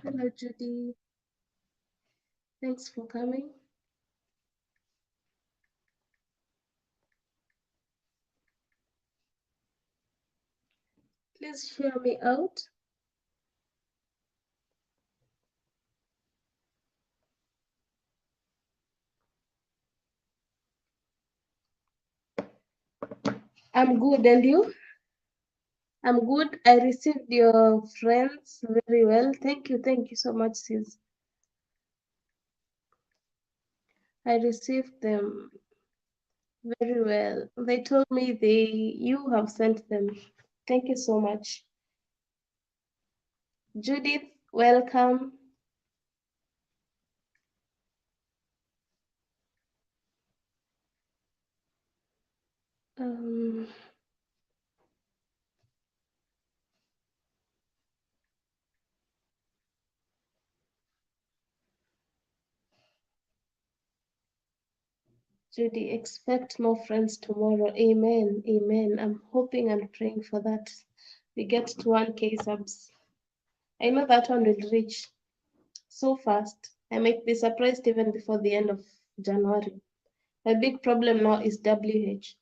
Hello, Judy. Thanks for coming. Please share me out. I'm good, and you? I'm good. I received your friends very well. Thank you so much, sis. I received them very well. They told me you have sent them. Thank you so much. Judith, welcome. Um, Judy, expect more friends tomorrow. Amen. Amen. I'm hoping and praying for that. We get to 1K subs. I know that one will reach so fast. I might be surprised even before the end of January. My big problem now is WH.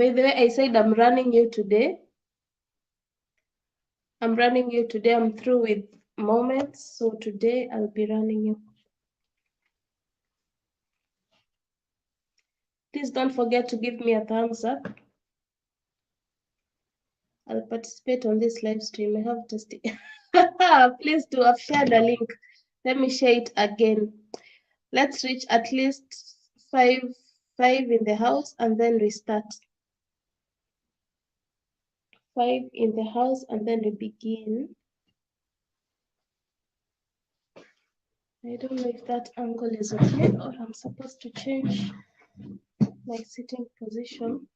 By the way, I said I'm running you today. I'm running you today. I'm through with moments. So today I'll be running you. Please don't forget to give me a thumbs up. I'll participate on this live stream. I have to stay. Please do. I've shared a link. Let me share it again. Let's reach at least five in the house and then restart. 5 in the house and then we begin. I don't know if that angle is okay or I'm supposed to change my sitting position.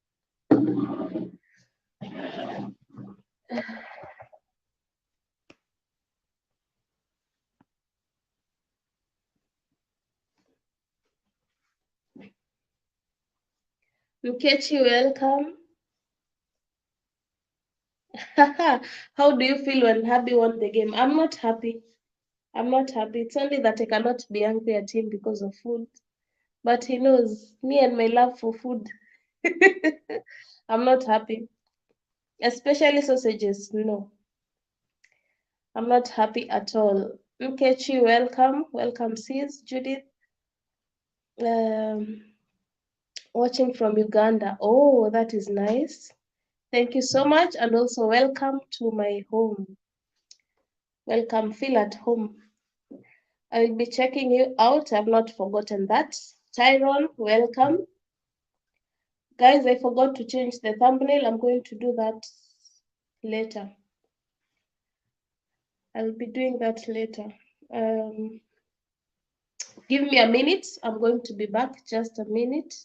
Nkechi, welcome. How do you feel when Happy won the game? I'm not happy. I'm not happy. It's only that I cannot be angry at him because of food. But he knows me and my love for food. I'm not happy. Especially sausages. No, I'm not happy at all. Nkechi, welcome. Welcome, sis. Judith. Watching from Uganda. Oh, that is nice. Thank you so much. And also welcome to my home. Welcome, feel at home. I will be checking you out. I've not forgotten that. Tyrone, welcome. Guys, I forgot to change the thumbnail. I'm going to do that later. I'll be doing that later. Give me a minute. I'm going to be back. Just a minute.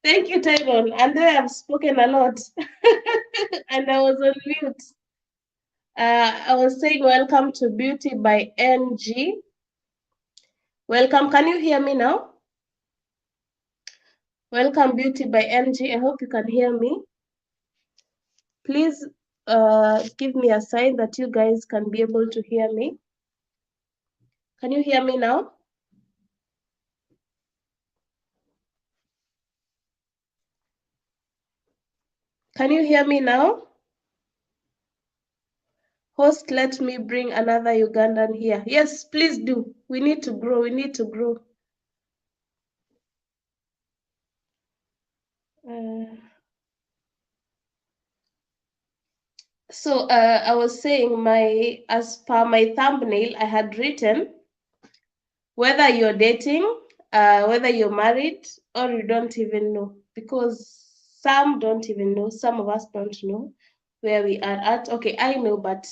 Thank you, Tyrone. And I have spoken a lot. And I was on mute. I was saying welcome to Beauty by NG. Welcome. Can you hear me now? Welcome, Beauty by NG. I hope you can hear me. Please give me a sign that you guys can be able to hear me. Can you hear me now? Can you hear me now? Host, let me bring another Ugandan here. Yes, please do. We need to grow. We need to grow. So I was saying as per my thumbnail, I had written whether you're dating, whether you're married, or you don't even know, because some don't even know. Some of us don't know where we are at. Okay, I know, but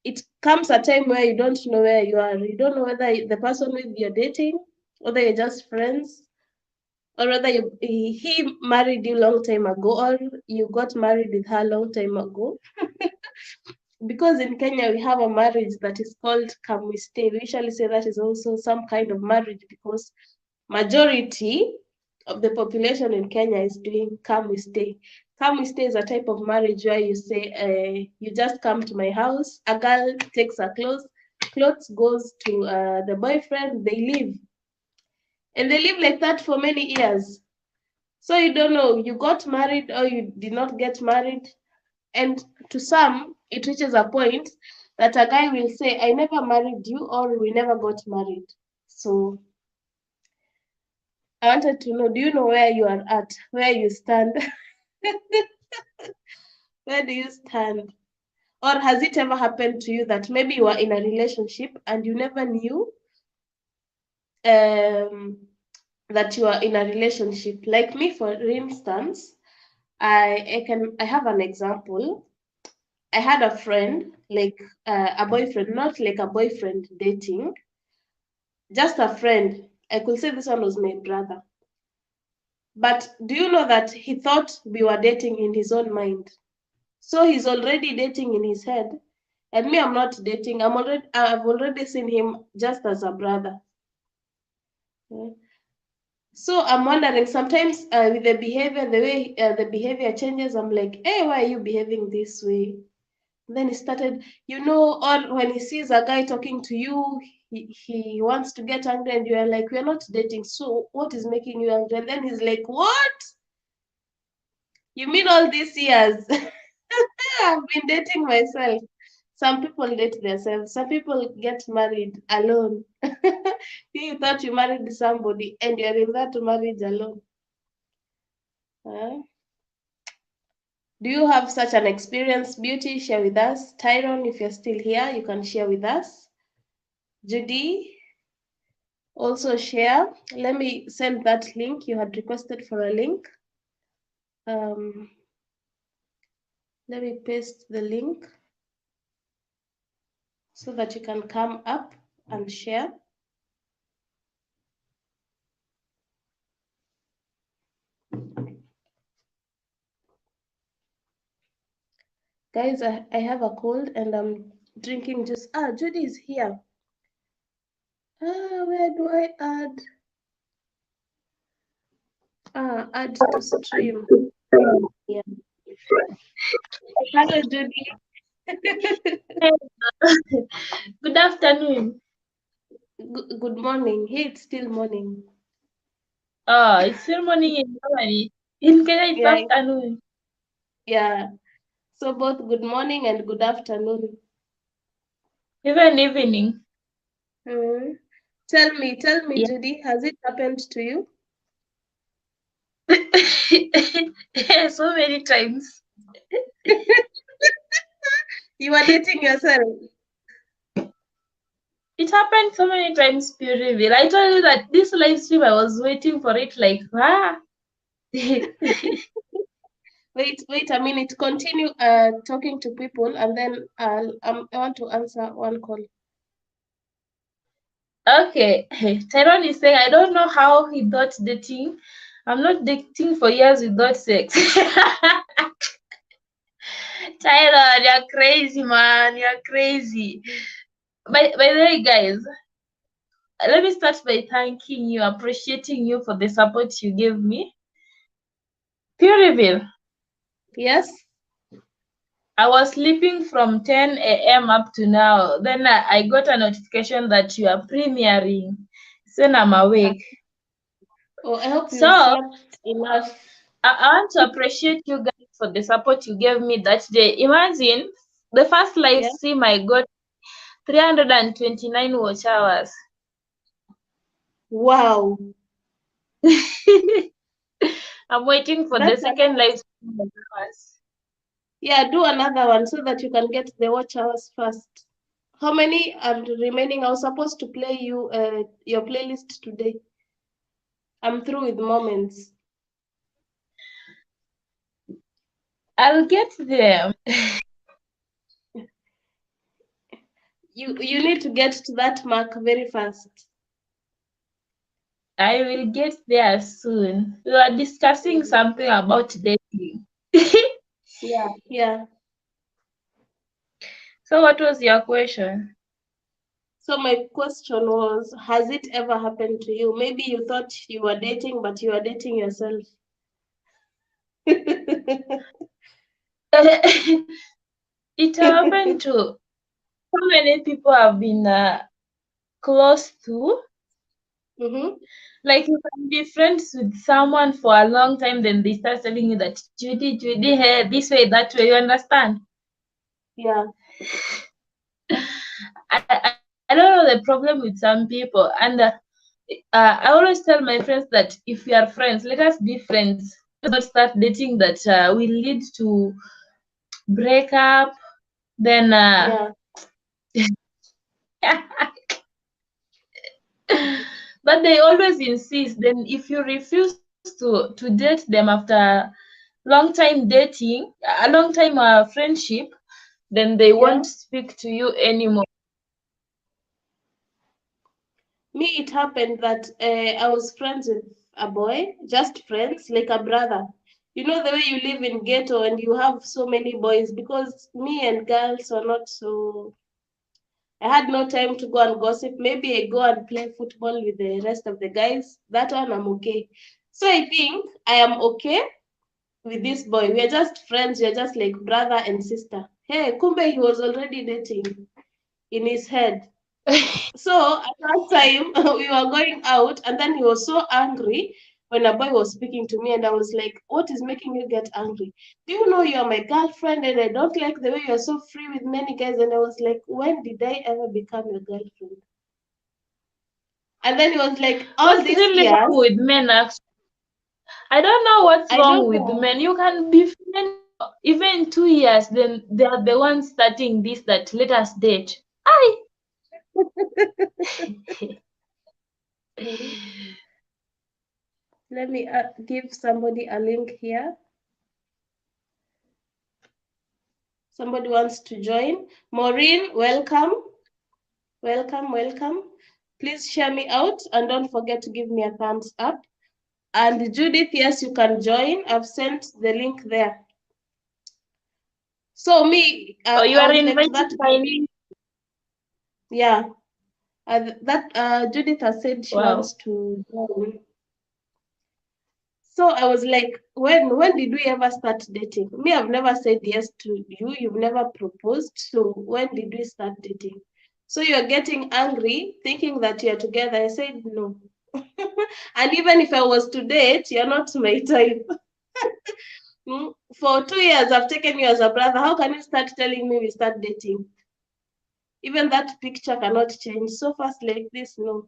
it comes a time where you don't know where you are. You don't know whether the person with you're dating, whether you're just friends, or whether he married you long time ago, or you got married with her long time ago. Because in Kenya we have a marriage that is called come we stay. We usually say that is also some kind of marriage because majority of the population in Kenya is doing come we stay. Come we stay is a type of marriage where you say, you just come to my house, a girl takes her clothes goes to the boyfriend, they live. And they live like that for many years. So you don't know, you got married or you did not get married. And to some, it reaches a point that a guy will say, I never married you, or we never got married. So I wanted to know, do you know where you are at, where you stand? Where do you stand? Or has it ever happened to you that maybe you are in a relationship and you never knew that you are in a relationship? Like me, for instance, I have an example. I had a friend, like a boyfriend, not like a boyfriend dating, just a friend. I could say this one was my brother. But do you know that he thought we were dating in his own mind? So he's already dating in his head. And me, I'm not dating. I've already seen him just as a brother. Yeah. So I'm wondering sometimes with the behavior, the way the behavior changes, I'm like, hey, why are you behaving this way? Then he started, or when he sees a guy talking to you, he wants to get angry, and you're like, we're not dating. So what is making you angry? And then he's like, what? You mean all these years? I've been dating myself. Some people date themselves. Some people get married alone. You thought you married somebody and you're in that marriage alone. Do you have such an experience, Beauty? Share with us. Tyrone, if you're still here, you can share with us. Judy, also share. Let me send that link. You had requested for a link. Let me paste the link so that you can come up and share. Guys, I have a cold and I'm drinking juice. Judy is here. Where do I add? Add to stream. Yeah. Hello, Judy. Good afternoon. Good morning. Hey, it's still morning. It's still morning in Germany. In Kenya, it's Yeah, afternoon. yeah. So both good morning and good afternoon. Even evening. Tell me, Yeah. Judy, has it happened to you? So many times. You are dating yourself. It happened so many times, Pureville. I told you that this live stream, I was waiting for it like, Wait a minute. Continue talking to people, and then I want to answer one call. Okay. Tyrone is saying, I don't know how he thought dating I'm not dating for years without sex. Tyler, you're crazy, man. You're crazy. By the way, guys, let me start by thanking you, appreciating you for the support you gave me. Pure reveal. Yes. I was sleeping from 10 a.m. up to now. Then I got a notification that you are premiering. Then I'm awake. Oh, I hope you So slept enough. I want to appreciate you guys for the support you gave me that day. Imagine the first live Yeah. stream I got 329 watch hours. Wow. I'm waiting for the That's a second lot. live stream of yours. Yeah, do another one so that you can get the watch hours first. How many are remaining? I was supposed to play you your playlist today. I'm through with moments. I'll get there. You need to get to that mark very fast. I will get there soon. We were discussing something about dating. Yeah, yeah. So what was your question? So my question was, has it ever happened to you? Maybe you thought you were dating, but you are dating yourself. It happened to so many people I've been close to. Mm-hmm. Like you can be friends with someone for a long time, then they start telling you that Judy, hey, this way, that way. You understand? Yeah. I don't know the problem with some people, and I always tell my friends that if we are friends, let us be friends. Let's not start dating that will lead to break up. Then, Yeah. but they always insist. Then, if you refuse to date them after long time dating, a long time friendship, then they Yeah. won't speak to you anymore. Me, it happened that I was friends with a boy, just friends, like a brother. You know the way you live in ghetto and you have so many boys, because me and girls are not so. I had no time to go and gossip. Maybe I go and play football with the rest of the guys. That one I'm okay. So I think I am okay with this boy. We are just friends. We are just like brother and sister. Hey, Kumbe, he was already dating in his head. So at that time, we were going out, and then he was so angry when a boy was speaking to me, and I was like, "What is making you get angry? Do you know you're my girlfriend, and I don't like the way you're so free with many guys?" And I was like, "When did I ever become your girlfriend?" And then he was like, "All What's these really years, wrong with men? Actually, I don't know what's I wrong don't with know." men. You can be friends even 2 years, then they are the ones starting this that let us date. I Mhm. Let me give somebody a link here. Somebody wants to join. Maureen, welcome. Welcome, welcome. Please share me out and don't forget to give me a thumbs up. And Judith, yes, you can join. I've sent the link there. So me, Oh, you I are was like to invited that by guy. me. Yeah, that Judith has said she Wow. wants to join. So I was like, when did we ever start dating? Me, I've never said yes to you. You've never proposed. So when did we start dating? So you're getting angry, thinking that you're together. I said no. And even if I was to date, you're not my type. For 2 years, I've taken you as a brother. How can you start telling me we start dating? Even that picture cannot change so fast like this. No.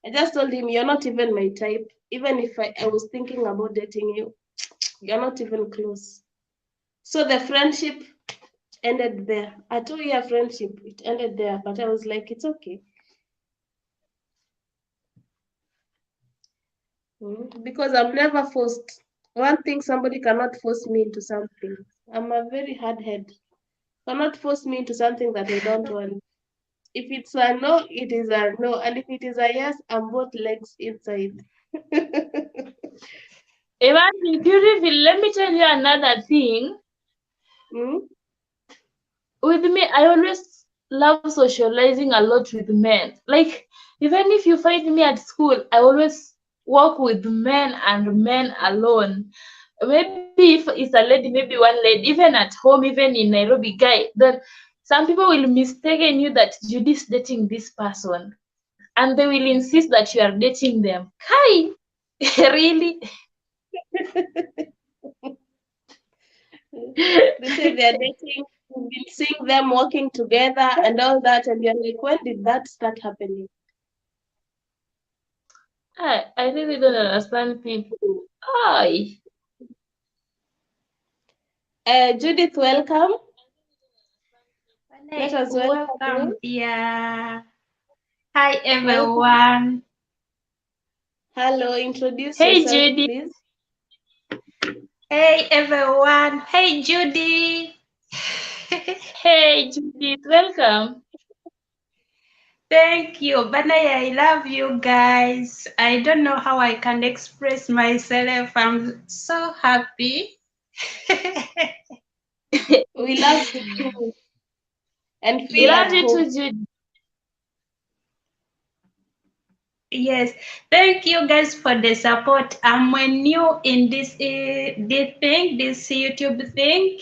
I just told him, you're not even my type. Even if I was thinking about dating you, you're not even close. So the friendship ended there. A 2 year friendship, it ended there. But I was like, it's okay. Because I'm never forced. One thing, somebody cannot force me into something. I'm a very hard head. Cannot force me into something that I don't want. If it's a no, it is a no. And if it is a yes, I'm both legs inside. Imagine, beautiful. Let me tell you another thing. With me, I always love socializing a lot with men. Like, even if you find me at school, I always walk with men and men alone. Maybe if it's a lady, maybe one lady, even at home, even in Nairobi, guy, then some people will mistaken you that Judy's dating this person. And they will insist that you are dating them. Kai, really? They say they're dating, you've been seeing them walking together and all that, and you're like, when did that start happening? I really don't understand people. Ay. Judith, welcome. Let us welcome Welcome, you. yeah. Hi, Welcome. everyone. Hello, introduce Hey, yourself, Judy. please. Hey, everyone. Hey, Judy. Hey, Judith, welcome. Thank you. Banaya, I love you guys. I don't know how I can express myself. I'm so happy. We love you too. And We feel love at you home. too, Judy. Yes, thank you guys for the support. I'm new in this this YouTube thing,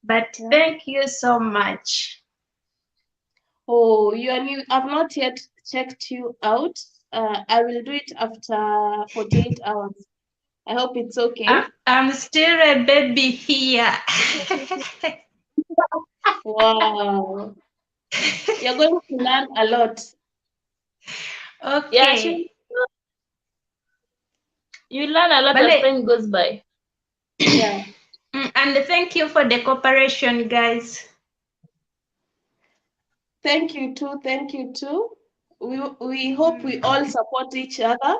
but Yeah. thank you so much. Oh, you are new. I've not yet checked you out. I will do it after 48 hours. I hope it's okay. I'm still a baby here. Wow. You're going to learn a lot. Yeah, she, Okay. you learn a lot But as time goes by. Yeah. and thank you for the cooperation, guys. Thank you too. Thank you too. We hope we all support each other.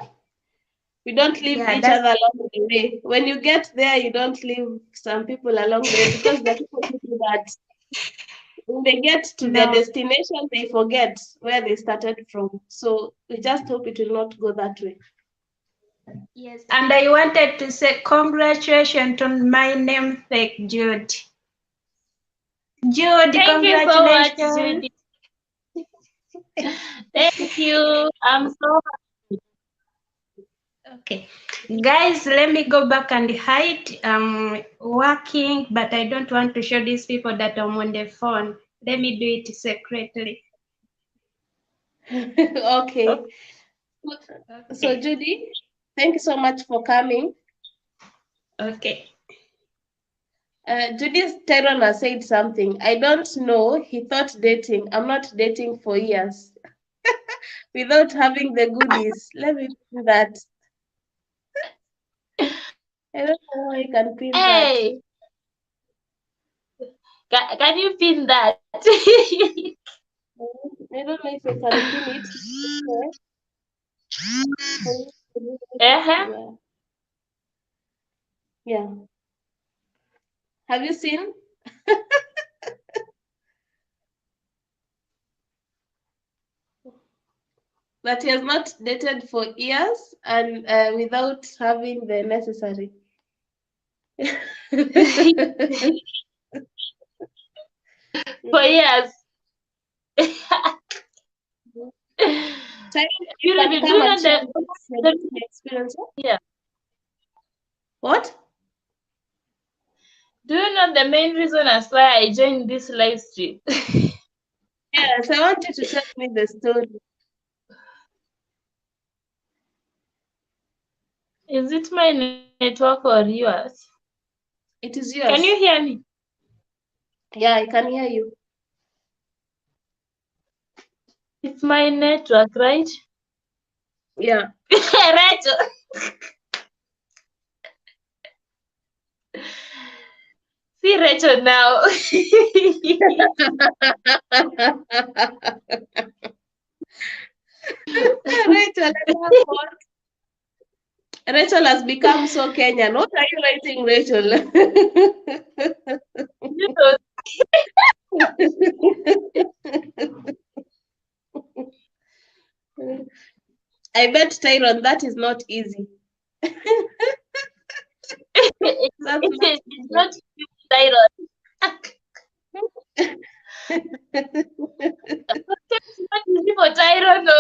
We don't leave Yeah, each that's other along the way. When you get there, you don't leave some people along the way, because the people who do that, when they get to their no. destination, they forget where they started from. So we just hope it will not go that way. Yes, and I wanted to say congratulations on my namesake, Jude. Jude, Thank you so much, congratulations. Judy. Thank you. I'm so Okay, guys, let me go back and hide. I'm working, but I don't want to show these people that I'm on the phone. Let me do it secretly. Okay. So Okay. Judy, thank you so much for coming. Okay. Judy Tyrone has said something. I don't know. He thought dating. I'm not dating for years without having the goodies. Let me do that. I don't know how I can pin that. Hey, can you pin that? I don't know if I can pin it. Uh-huh. Yeah. Yeah. Have you seen? That he has not dated for years and without having the necessary. For years. Simon, you Beautiful. can Do come you and know share your the dating experience. yeah? What? Do you know the main reason as why I joined this live stream? Yes, I want you to tell me the story. Is it my network or yours? It is Can you yours. hear me? Yeah, I can hear you. It's my network, right? Yeah. Rachel. See Rachel now. Rachel, Rachel has become so Kenyan. What are you writing, Rachel? You know, I bet Tyron, that is not easy. That's not It's not you, Tyron. It's not easy for Tyron, no.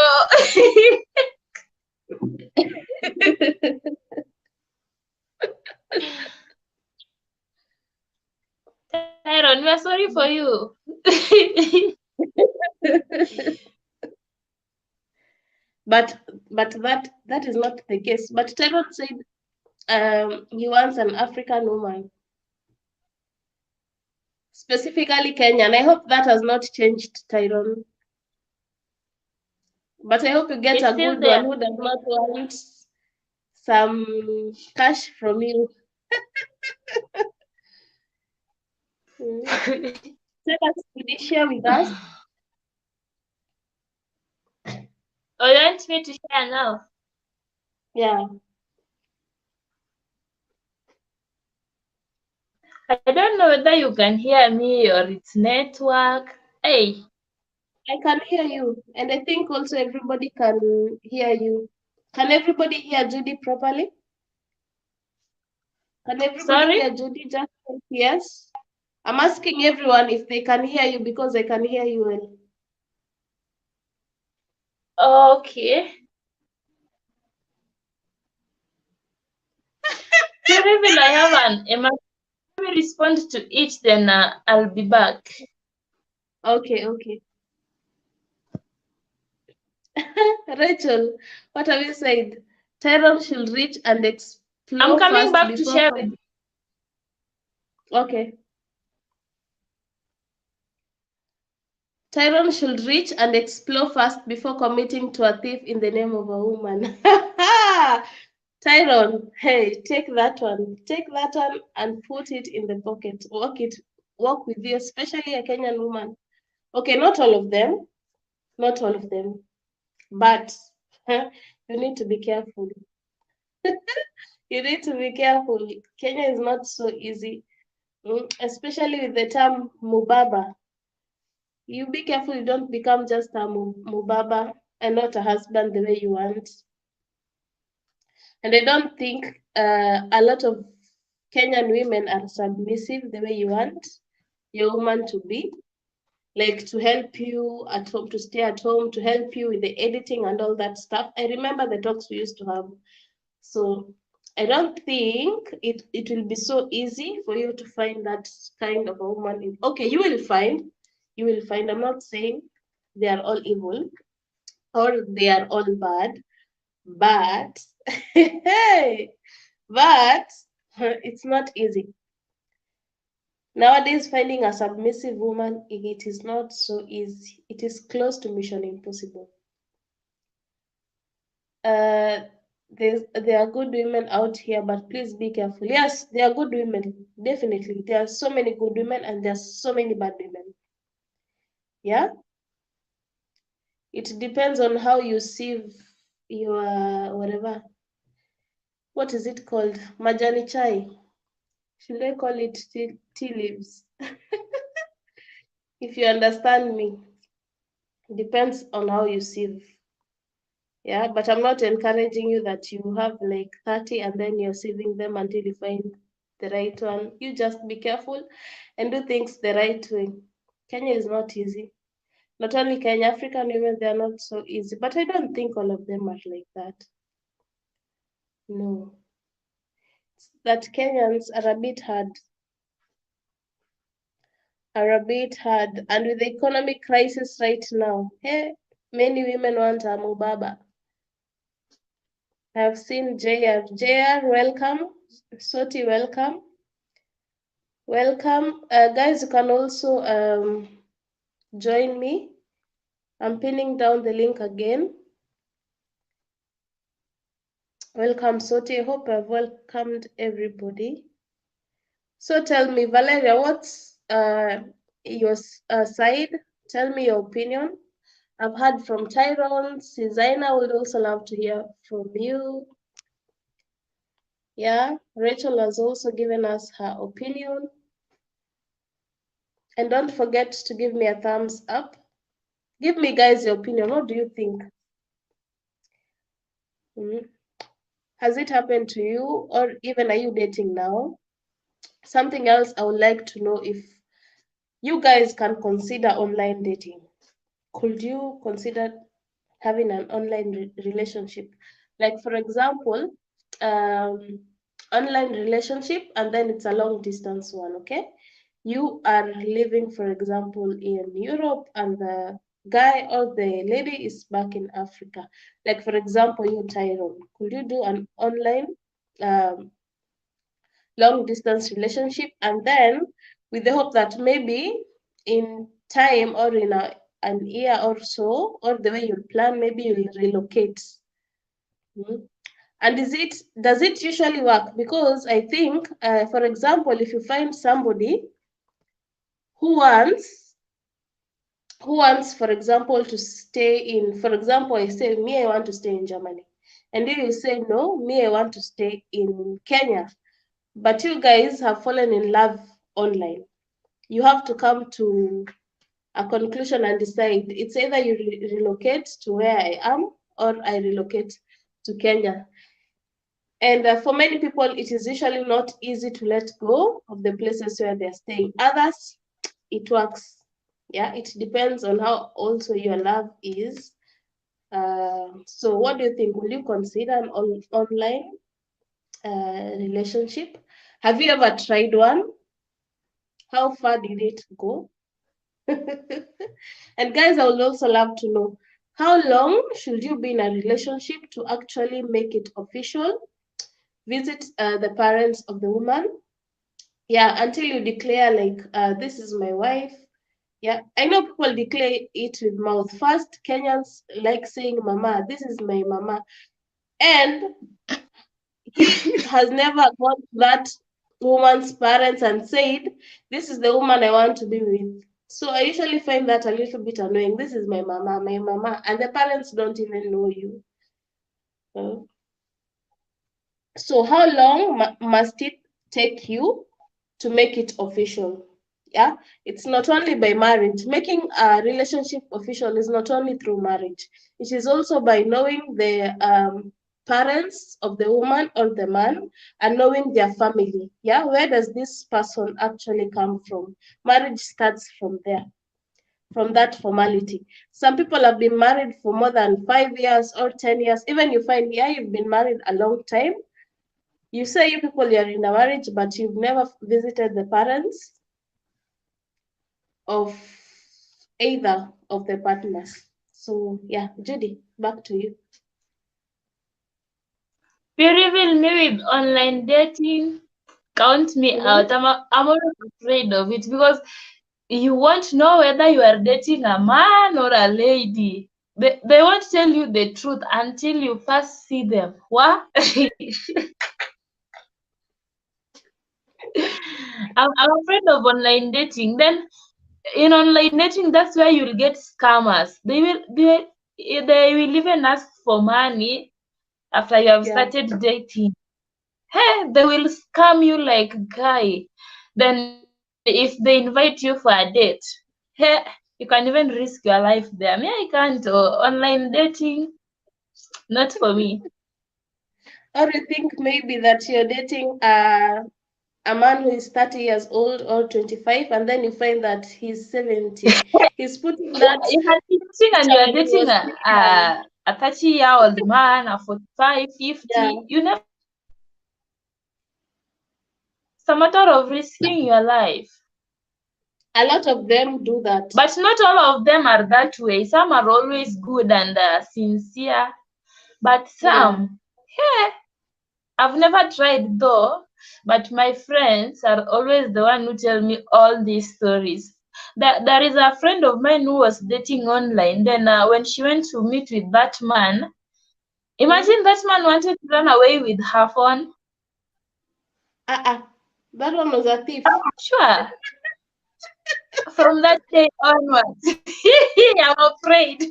Tyron, we are sorry for you. but that is not the case. But Tyrone said he wants an African woman, specifically Kenyan. I hope that has not changed, Tyrone. But I hope you get It's a still good there. one who does not want some cash from you. Tell us, could you share with us? Oh, you want me to share now? Yeah. I don't know whether you can hear me or it's network. Hey, I can hear you, and I think also everybody can hear you. Can everybody hear Judy properly? Can everybody sorry? hear Judy? Just say yes. I'm asking everyone if they can hear you because I can hear you well. Okay. Even I have an emergency. Let me respond to it, then I'll be back. Okay, okay. Rachel, what have you said? Tyrone should reach and explore I'm coming first back to before. share with you. Okay. Tyrone should reach and explore first before committing to a thief in the name of a woman. Tyrone, hey, take that one. Take that one and put it in the pocket. Walk with you, especially a Kenyan woman. Okay, not all of them. Not all of them. But you need to be careful. You need to be careful. Kenya is not so easy, especially with the term mubaba. You be careful you don't become just a mubaba and not a husband the way you want. And I don't think a lot of Kenyan women are submissive the way you want your woman to be, like to help you at home, to stay at home, to help you with the editing and all that stuff. I remember the talks we used to have. So I don't think it will be so easy for you to find that kind of a woman. Okay, you will find. I'm not saying they are all evil or they are all bad, but hey, but it's not easy. Nowadays, finding a submissive woman, it is not so easy. It is close to mission impossible. There are good women out here, but please be careful. Yes, there are good women, definitely. There are so many good women and there's so many bad women. Yeah? It depends on how you sieve your whatever. What is it called? Majani chai. Should I call it tea leaves? If you understand me, depends on how you sieve. Yeah, but I'm not encouraging you that you have like 30 and then you're sieving them until you find the right one. You just be careful and do things the right way. Kenya is not easy. Not only Kenya, African women, they are not so easy, but I don't think all of them are like that. No. It's that Kenyans are a bit hard. And with the economic crisis right now, hey, many women want a mubaba. I've seen JR. JR, welcome. Soti, welcome. Welcome. Guys, you can also join me. I'm pinning down the link again. Welcome, Soti. I hope I've welcomed everybody. So tell me, Valeria, what's your side? Tell me your opinion. I've heard from Tyrone. Susanna would also love to hear from you. Yeah, Rachel has also given us her opinion. And don't forget to give me a thumbs up. Give me, guys, your opinion. What do you think? Has it happened to you, or even are you dating now? something else I would like to know, if you guys can consider online dating. Could you consider having an online relationship? Like, for example, online relationship, and then it's a long distance one, okay? You are living, for example, in Europe, and the guy or the lady is back in Africa. Like, for example, you, Tyrone, could you do an online long distance relationship, and then with the hope that maybe in time, or in an year or so, or the way you plan, maybe you'll relocate? And does it usually work? Because I think, for example, if you find somebody who wants, for example, to stay in, for example, I say, me, I want to stay in Germany, and you say, no, me, I want to stay in Kenya, but you guys have fallen in love online. You have to come to a conclusion and decide. It's either you relocate to where I am, or I relocate to Kenya. And for many people, it is usually not easy to let go of the places where they're staying. Others, it works. Yeah, it depends on how also your love is. So what do you think? Will you consider an online relationship? Have you ever tried one? How far did it go? And guys, I would also love to know, how long should you be in a relationship to actually make it official? Visit the parents of the woman. Yeah, until you declare, like, this is my wife. Yeah, I know people declare it with mouth. First, Kenyans like saying, mama, this is my mama. And he has never gone to that woman's parents and said, this is the woman I want to be with. So I usually find that a little bit annoying. This is my mama, and the parents don't even know you. So how long must it take you to make it official? Yeah, it's not only by marriage. Making a relationship official is not only through marriage. It is also by knowing the parents of the woman or the man, and knowing their family. Yeah, where does this person actually come from? Marriage starts from there, from that formality. Some people have been married for more than 5 years or 10 years. Even you find, yeah, you've been married a long time. You say you people are in a marriage, but you've never visited the parents of either of the partners. So yeah, Judy, back to you. Beautiful me with online dating. Count me out. I'm always afraid of it because you won't know whether you are dating a man or a lady. They won't tell you the truth until you first see them. What? I'm afraid of online dating. Then in online dating, that's where you'll get scammers. They will even ask for money after you have started dating. Hey, they will scam you like guy. Then if they invite you for a date, hey, you can even risk your life there. Me, I can't. Online dating, not for me. Or you think maybe that you're dating a man who is 30 years old or 25, and then you find that he's 70. He's putting that. You can be dating and you are dating a 30-year-old man, a 45, 50. Yeah. You never. It's a matter of risking your life. A lot of them do that. But not all of them are that way. Some are always good and sincere. But some, yeah, I've never tried though. But my friends are always the one who tell me all these stories. There is a friend of mine who was dating online. Then when she went to meet with that man, imagine that man wanted to run away with her phone. That one was a thief. Sure. From that day onwards, I'm afraid.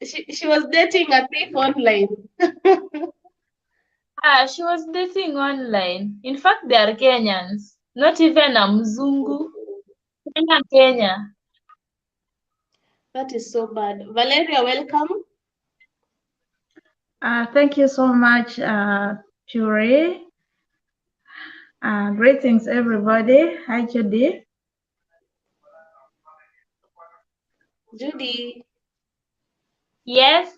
She was dating a thief online. She was dating online. In fact, they are Kenyans, not even a Mzungu. Kenya. That is so bad. Valeria, welcome. Thank you so much, Shuri. Greetings, everybody. Hi, Judy. Judy. Yes.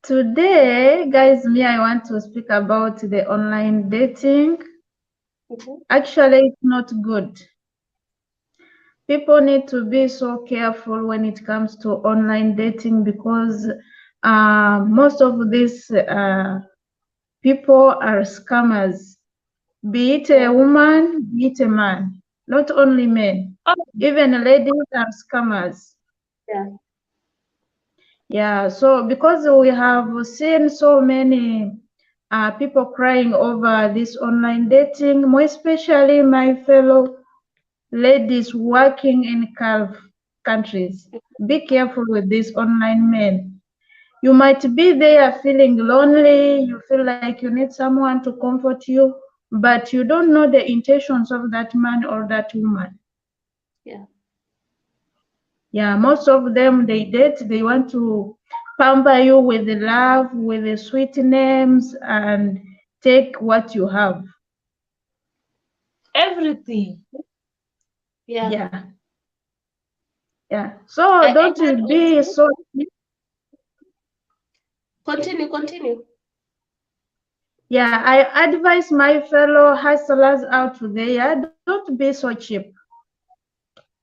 Today, guys, I want to speak about the online dating. Actually, it's not good. People need to be so careful when it comes to online dating because most of these people are scammers, be it a woman, be it a man, not only men. Oh, Even ladies are scammers. Yeah. Yeah, so because we have seen so many people crying over this online dating, more especially my fellow ladies working in Gulf countries. Be careful with these online men. You might be there feeling lonely, you feel like you need someone to comfort you, but you don't know the intentions of that man or that woman. Yeah. Yeah, most of them they date, they want to pamper you with the love, with the sweet names, and take what you have. everything. Yeah. Yeah. Yeah. So I don't heard be also. so Continue. yeah, I advise my fellow hustlers out there, don't be so cheap.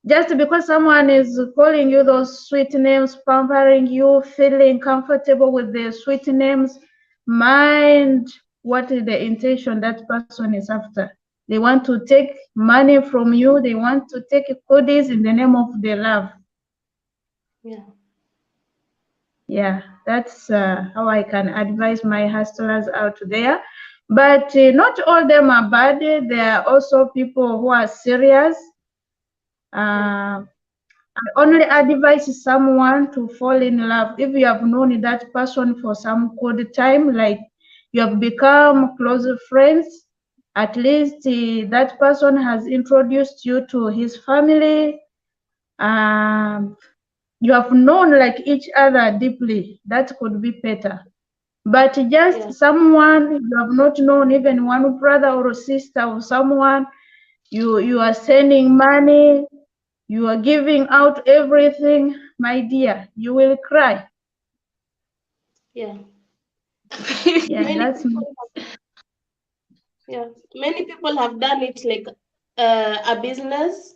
Just because someone is calling you those sweet names, pampering you, feeling comfortable with the sweet names, mind what is the intention that person is after. They want to take money from you, they want to take goodies in the name of the love. Yeah. Yeah, that's how I can advise my hustlers out there. But not all them are bad. There are also people who are serious. I only advise someone to fall in love if you have known that person for some good time, like you have become close friends. At least that person has introduced you to his family. You have known like each other deeply. That could be better. But just someone you have not known, even one brother or sister of someone, you are sending money, you are giving out everything, my dear, you will cry. Yeah. Yeah, Many that's people many people have done it like a business.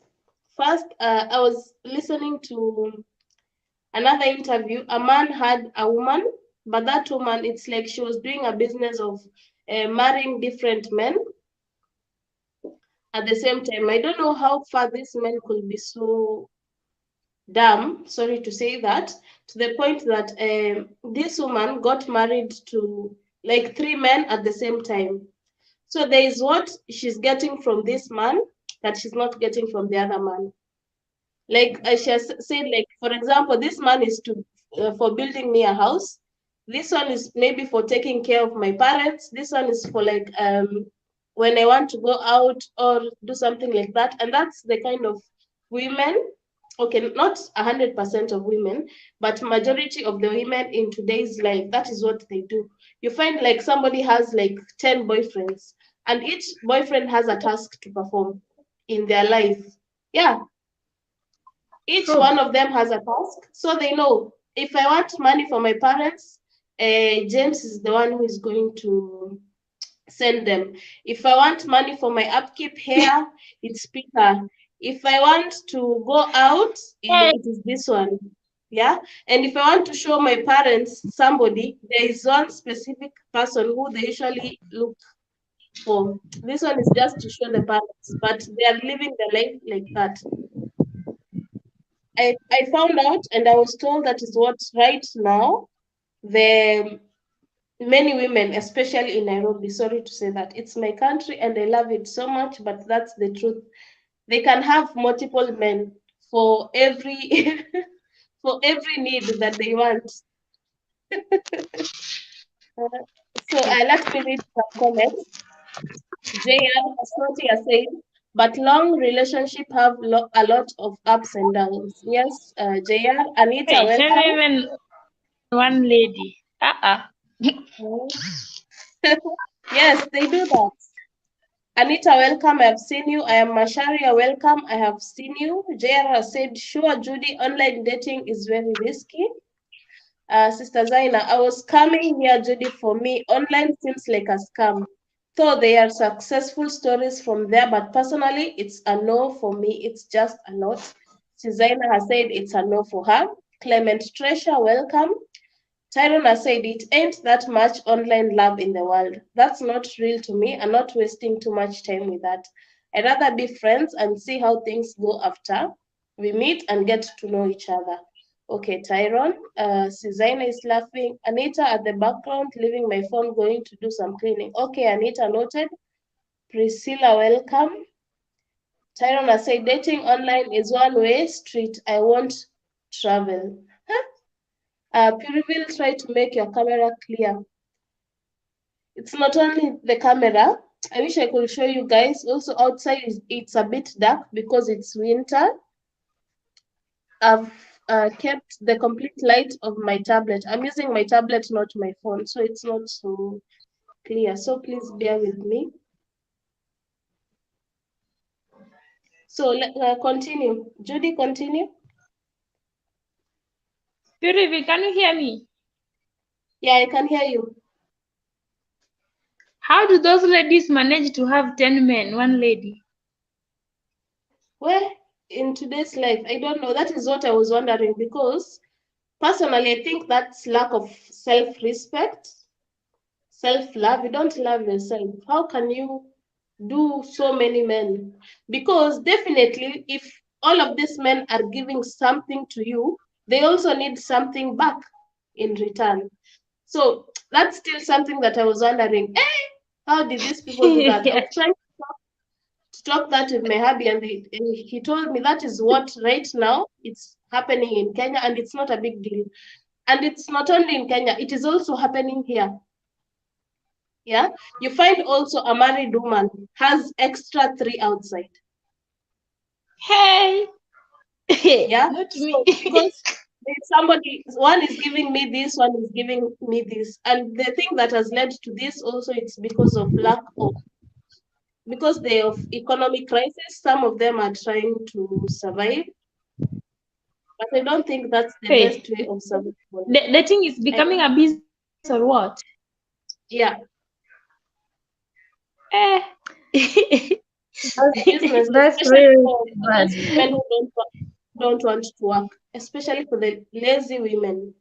First, I was listening to another interview. A man had a woman, but that woman, it's like she was doing a business of marrying different men at the same time. I don't know how far these men could be so dumb, sorry to say that, to the point that this woman got married to like 3 men at the same time. So there is what she's getting from this man that she's not getting from the other man. Like she has said, like, for example, this man is to for building me a house. This one is maybe for taking care of my parents. This one is for like when I want to go out or do something like that. And that's the kind of women, okay, not 100% of women, but majority of the women in today's life, that is what they do. You find like somebody has like 10 boyfriends, and each boyfriend has a task to perform in their life. Yeah, each one of them has a task, so they know if I want money for my parents, James is the one who is going to send them. If I want money for my upkeep here, it's Peter. If I want to go out, it is this one. Yeah. And if I want to show my parents somebody, there is one specific person who they usually look for. This one is just to show the parents, but they are living their life like that. I found out and I was told that is what right now the many women, especially in Nairobi, sorry to say that, it's my country and I love it so much, but that's the truth. They can have multiple men for every for every need that they want. So let me read some comments. JR Asoti has said, but long relationship have a lot of ups and downs. Yes, JR, Anita, Hey, tell welcome. even one lady. Yes, they do that. Anita, welcome. I've seen you. I am Masharia. Welcome. I have seen you. Jera said, sure, Judy, online dating is very risky. Sister Zaina, I was coming here, Judy, for me. Online seems like a scam. Though they are successful stories from there, but personally, it's a no for me. It's just a not. Zaina has said it's a no for her. Clement Treasure, welcome. Tyrone has said it ain't that much online love in the world. That's not real to me. I'm not wasting too much time with that. I'd rather be friends and see how things go after we meet and get to know each other. Okay, Tyrone. Susanna is laughing. Anita at the background, leaving my phone, going to do some cleaning. Okay, Anita noted. Priscilla, welcome. Tyrone has said dating online is one-way street. I won't travel. Puriville, try to make your camera clear. It's not only the camera. I wish I could show you guys. Also outside, it's a bit dark because it's winter. I've kept the complete light of my tablet. I'm using my tablet, not my phone, so it's not so clear. So please bear with me. So continue. Judy, continue. Purivi, can you hear me? Yeah, I can hear you. How do those ladies manage to have 10 men, one lady? Well, in today's life, I don't know. That is what I was wondering, because personally, I think that's lack of self-respect, self-love. You don't love yourself. How can you do so many men? Because definitely, if all of these men are giving something to you, they also need something back in return. So that's still something that I was wondering. How did these people do that? I was trying to talk that with my hubby, and he told me that is what right now it's happening in Kenya, and it's not a big deal. And it's not only in Kenya, it is also happening here. Yeah, you find also a married woman has extra 3 outside. Hey, yeah, not me. So, because somebody, one is giving me this, one is giving me this, and the thing that has led to this also, it's because of lack of, because of economic crisis. Some of them are trying to survive, but I don't think that's the best way of surviving. The thing is becoming a business or what? Yeah. That's really bad. Men who don't want to work, especially for the lazy women.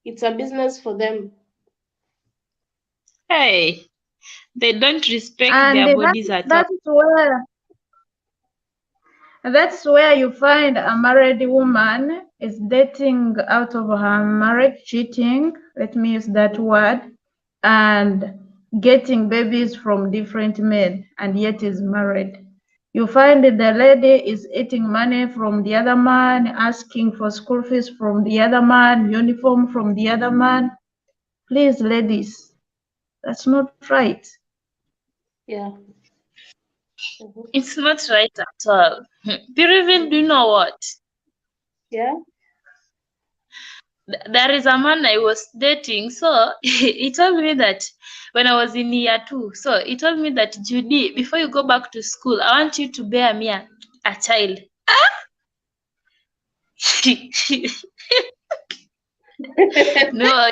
It's a business for them. Hey, they don't respect their bodies at all. That's where you find a married woman is dating out of her marriage, cheating, let me use that word, and getting babies from different men, and yet is married. You find that the lady is eating money from the other man, asking for school fees from the other man, uniform from the other man. Please, ladies, that's not right. Yeah. It's not right at all. Puriville, do you know what? Yeah. There is a man I was dating, so he told me that when I was in year 2, so he told me that, Judy, before you go back to school, I want you to bear me a child. No,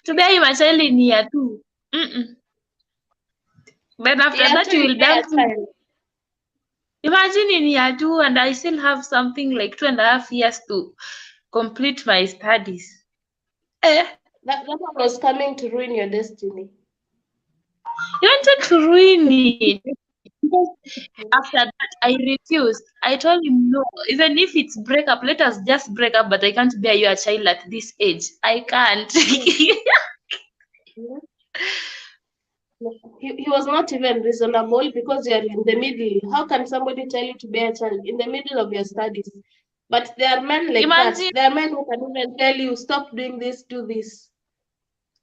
to bear him a child in year 2. Then after that, you will dump me. Imagine in year 2, and I still have something like 2.5 years to complete my studies. That one was coming to ruin your destiny. You wanted to ruin it. After that, I refused. I told him, no, even if it's breakup, let us just break up, but I can't bear you a child at this age. I can't. He was not even reasonable, because you're in the middle. How can somebody tell you to bear a child in the middle of your studies? But there are men like that. There are men who can even tell you, stop doing this, do this.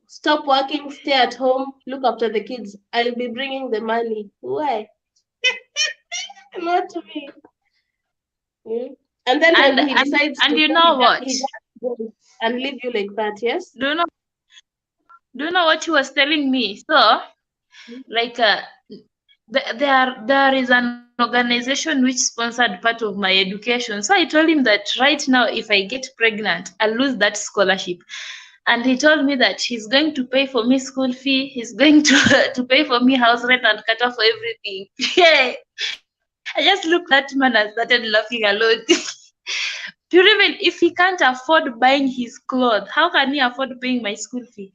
Stop working, stay at home, look after the kids. I'll be bringing the money. Why? Not to me. And then when he decides and to you go, know what? he go and leave you like that, yes? Do you know what he was telling me? So, like, there is an organization which sponsored part of my education. So I told him that right now, if I get pregnant, I'll lose that scholarship. And he told me that he's going to pay for me school fee. He's going to to pay for me house rent and cater for everything. Yeah. I just looked at that man and started laughing a lot. Even if he can't afford buying his clothes, how can he afford paying my school fee?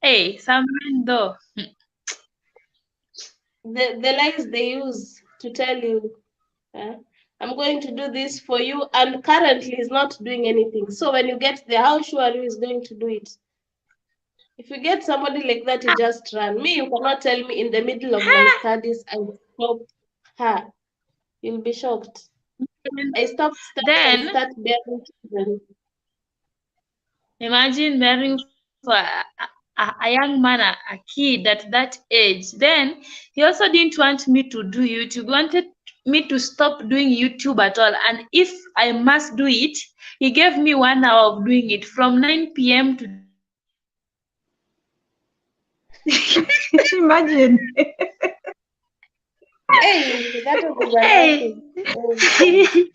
Hey, some men though. The lies they use to tell you, I'm going to do this for you, and currently he's not doing anything. So when you get there, how sure are you he's going to do it? If you get somebody like that, you just run. Me, you cannot tell me in the middle of my studies I stopped her. You'll be shocked. I stopped studying and Then start bearing children. imagine marrying for a young man, a kid at that age. Then he also didn't want me to do YouTube. He wanted me to stop doing YouTube at all. And if I must do it, he gave me 1 hour of doing it from 9 p.m. to Imagine. Hey, that was Hey. alarming.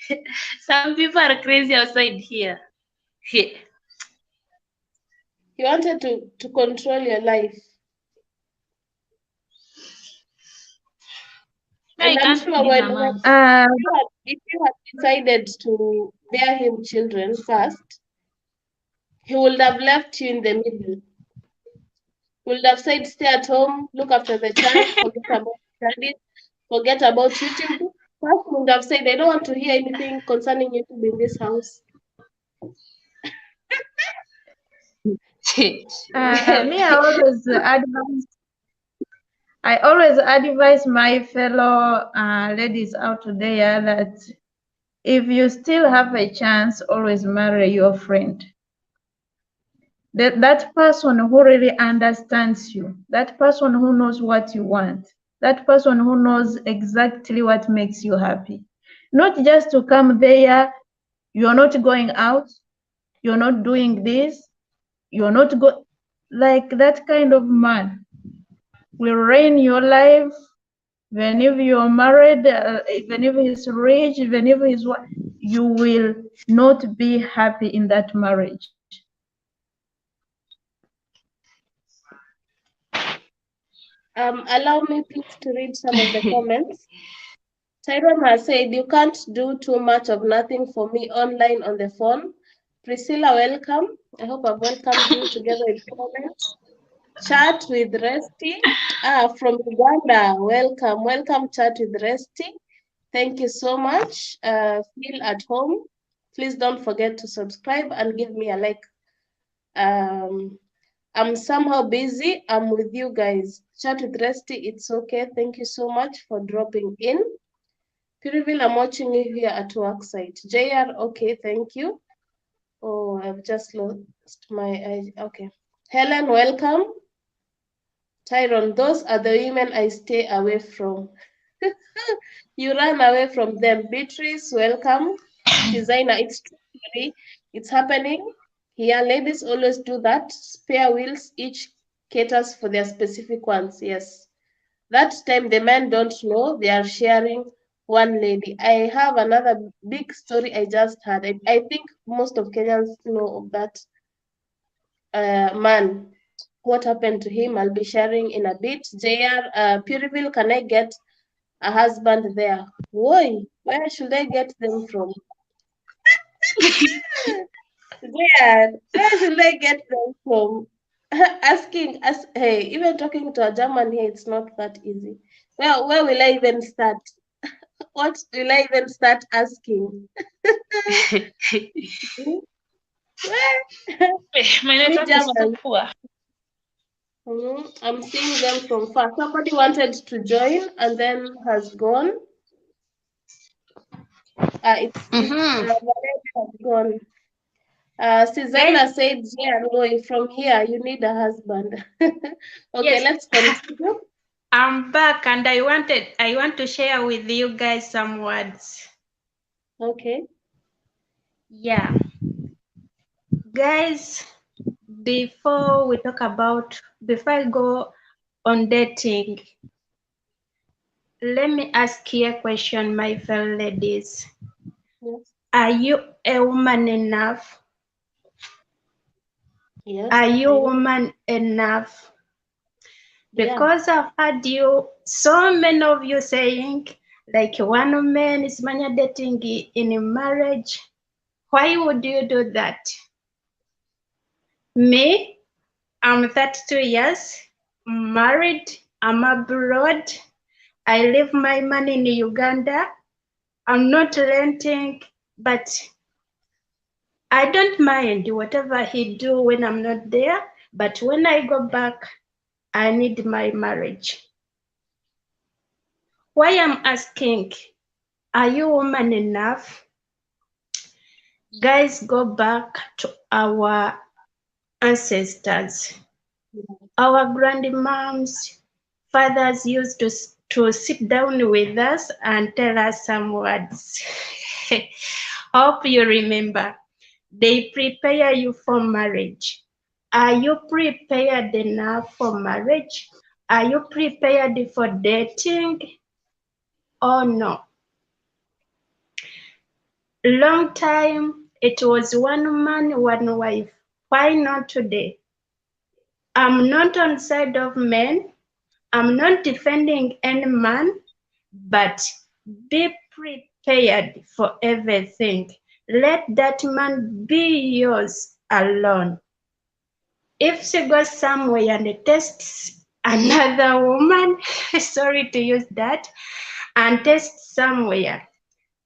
Some people are crazy outside here. Yeah. He wanted to control your life. I And I'm can't sure please a when man. if you had decided to bear him children first, he would have left you in the middle. He would have said, stay at home, look after the child, forget about studies, forget about YouTube. First, he would have said, I don't want to hear anything concerning YouTube in this house. Me, I always advise my fellow ladies out there that if you still have a chance, always marry your friend. That person who really understands you, that person who knows what you want, that person who knows exactly what makes you happy. Not just to come there, you're not going out, you're not doing this, you're not like that kind of man will reign your life. Even if you're married, even if he's rich, even if he's what, you will not be happy in that marriage. Allow me please to read some of the comments. Tyrone has said, you can't do too much of nothing for me online on the phone. Priscilla, welcome. I hope I've welcomed you together with comments. Chat with Resty. From Uganda. Welcome. Welcome, Chat with Resty. Thank you so much. Feel at home. Please don't forget to subscribe and give me a like. I'm somehow busy. I'm with you guys. Chat with Resty, it's okay. Thank you so much for dropping in. Puriville, I'm watching you here at work site. JR, okay, thank you. Oh, I've just lost my eyes. Okay. Helen, welcome. Tyrone, those are the women I stay away from. You run away from them. Beatrice, welcome. Designer, it's true. It's happening. Here, ladies always do that. Spare wheels, each caters for their specific ones. Yes. That time the men don't know they are sharing one lady. I have another big story I just had. I think most of Kenyans know of that man. What happened to him? I'll be sharing in a bit. JR, Puriville, can I get a husband there? Why? Where should I get them from? JR, where should I get them from? Asking us, hey, even talking to a German here, it's not that easy. Well, where will I even start? What will I even start asking? My network is so poor. I'm seeing them from far. Somebody wanted to join and then has gone. It's has gone. Susanna said, yeah, boy, from here, you need a husband. Okay, Yes. let's continue. I'm back and I want to share with you guys some words. Okay. Yeah. Guys, before I go on dating, let me ask you a question, my fellow ladies. Yes. Are you a woman enough? Yes. Are you I a am. woman enough? Yeah. Because I've heard so many of you saying, like, one man is mania dating in marriage. Why would you do that? Me, I'm 32 years, married, I'm abroad. I leave my money in Uganda. I'm not renting, but I don't mind whatever he do when I'm not there. But when I go back, I need my marriage. Why I'm asking, are you woman enough? Guys, go back to our ancestors. Our grandmoms, fathers used to sit down with us and tell us some words. Hope you remember. They prepare you for marriage. Are you prepared enough for marriage? Are you prepared for dating or no? Long time, it was one man, one wife. Why not today? I'm not on side of men. I'm not defending any man, but be prepared for everything. Let that man be yours alone. If she goes somewhere and tests another woman, sorry to use that, and tests somewhere,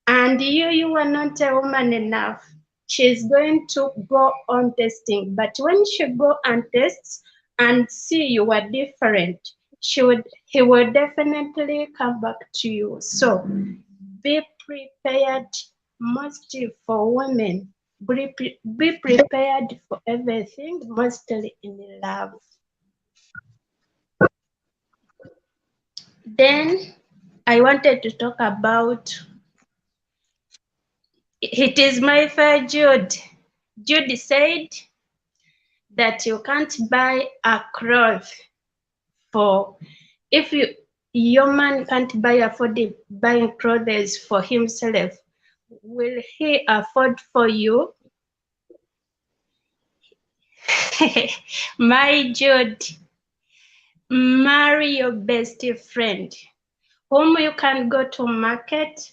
and you are not a woman enough, she's going to go on testing. But when she go and tests and see you are different, he will definitely come back to you. So be prepared mostly for women. Be prepared for everything, mostly in love. Then I wanted to talk about, it is my fair Jude. Jude said that you can't buy a cloth for, if your man can't afford buying clothes for himself, will he afford for you? My Jude, marry your best friend whom you can go to market,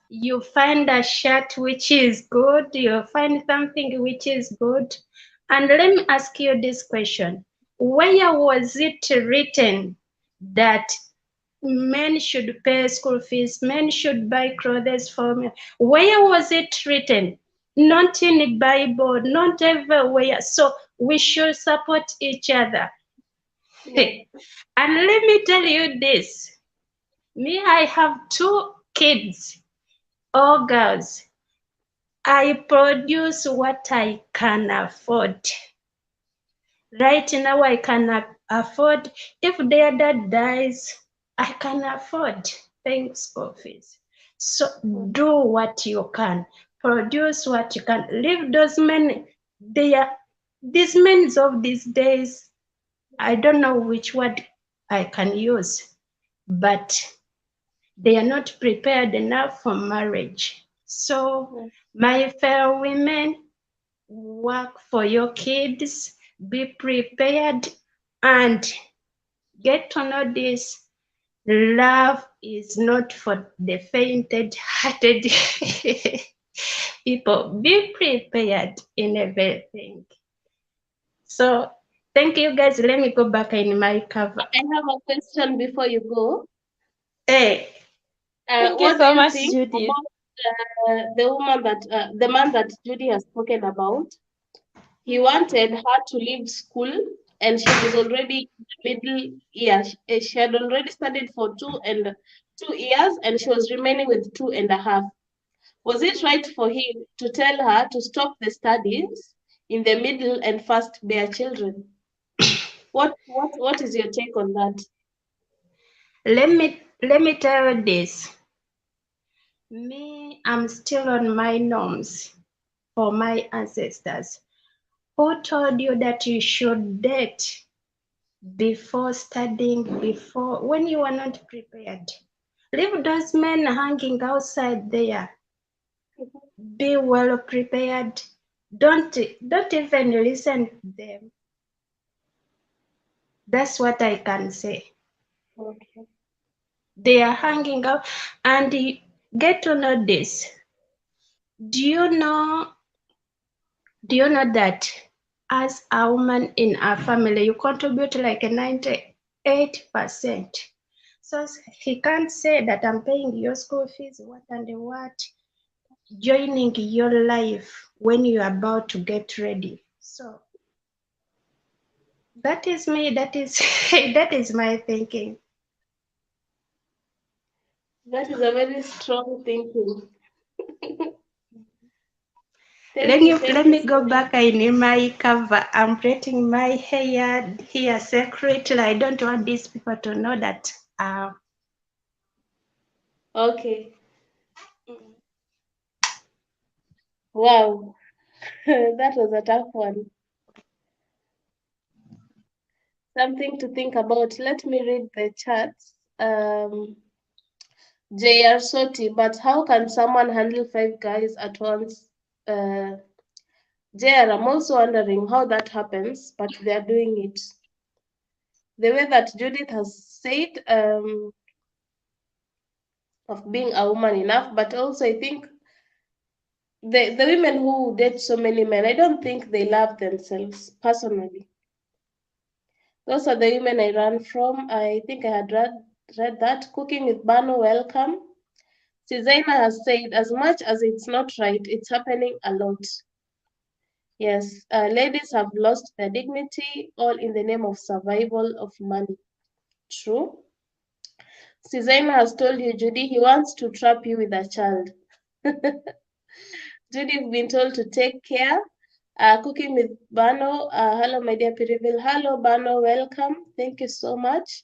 you find a shirt which is good, you find something which is good. And let me ask you this question. Where was it written that men should pay school fees, men should buy clothes for men? Where was it written? Not in the Bible, not everywhere. So we should support each other. Yeah. And let me tell you this. Me, I have 2 kids, all girls. I produce what I can afford. Right now, I can afford. If their dad dies, I can afford paying school fees. So do what you can. Produce what you can. Leave those men. These men of these days, I don't know which word I can use, but they are not prepared enough for marriage. So, my fellow women, work for your kids, be prepared, and get to know this. Love is not for the fainted-hearted. People, be prepared in everything. So, thank you guys. Let me go back in my cover. I have a question before you go. Hey. Thank you What so do you much, think Judy. about the woman that the man that Judy has spoken about? He wanted her to leave school, and she was already in the middle year. She had already studied for 2 years, and she was remaining with 2.5. Was it right for him to tell her to stop the studies in the middle and first bear children? What is your take on that? Let me tell you this. Me, I'm still on my norms for my ancestors. Who told you that you should date before studying, before when you are not prepared? Leave those men hanging outside there. Be well prepared. Don't even listen to them. That's what I can say. Okay. They are hanging out, and get to know this. Do you know that as a woman in a family, you contribute like a 98%. So he can't say that I'm paying your school fees, what and what, joining your life when you're about to get ready. So that is me, that is that is my thinking. That is a very strong thinking. Let Thank you. me So go much. back in my cover. I'm braiding my hair here secretly. I don't want these people to know that. Okay. Wow. That was a tough one. Something to think about. Let me read the chats. JR Soti, but how can someone handle 5 guys at once? JR, I'm also wondering how that happens, but they are doing it. The way that Judith has said of being a woman enough, but also I think the women who date so many men, I don't think they love themselves personally. Those are the women I ran from. I think I had read that. Cooking with Bano, welcome. Susanna has said, as much as it's not right, it's happening a lot. Yes, ladies have lost their dignity, all in the name of survival of money. True. Susanna has told you, Judy, he wants to trap you with a child. Judy, you've been told to take care. Cooking with Bano. Hello, my dear Piriville. Hello, Bano. Welcome. Thank you so much.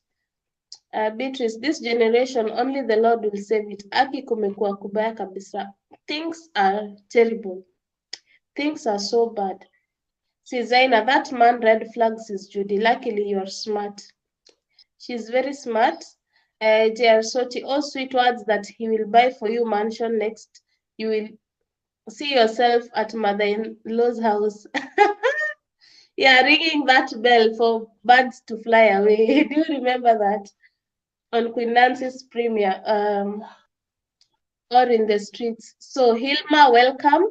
Beatrice, this generation, only the Lord will save it. Aki kumekuwa kubaya kabisa. Things are terrible. Things are so bad. Zaina, that man red flags is Judy. Luckily, you're smart. She's very smart. JR Soti, all sweet words that he will buy for you mansion next. You will see yourself at mother-in-law's house. Yeah, ringing that bell for birds to fly away. Do you remember that? On Queen Nancy's premiere, or in the streets. So Hilma, welcome.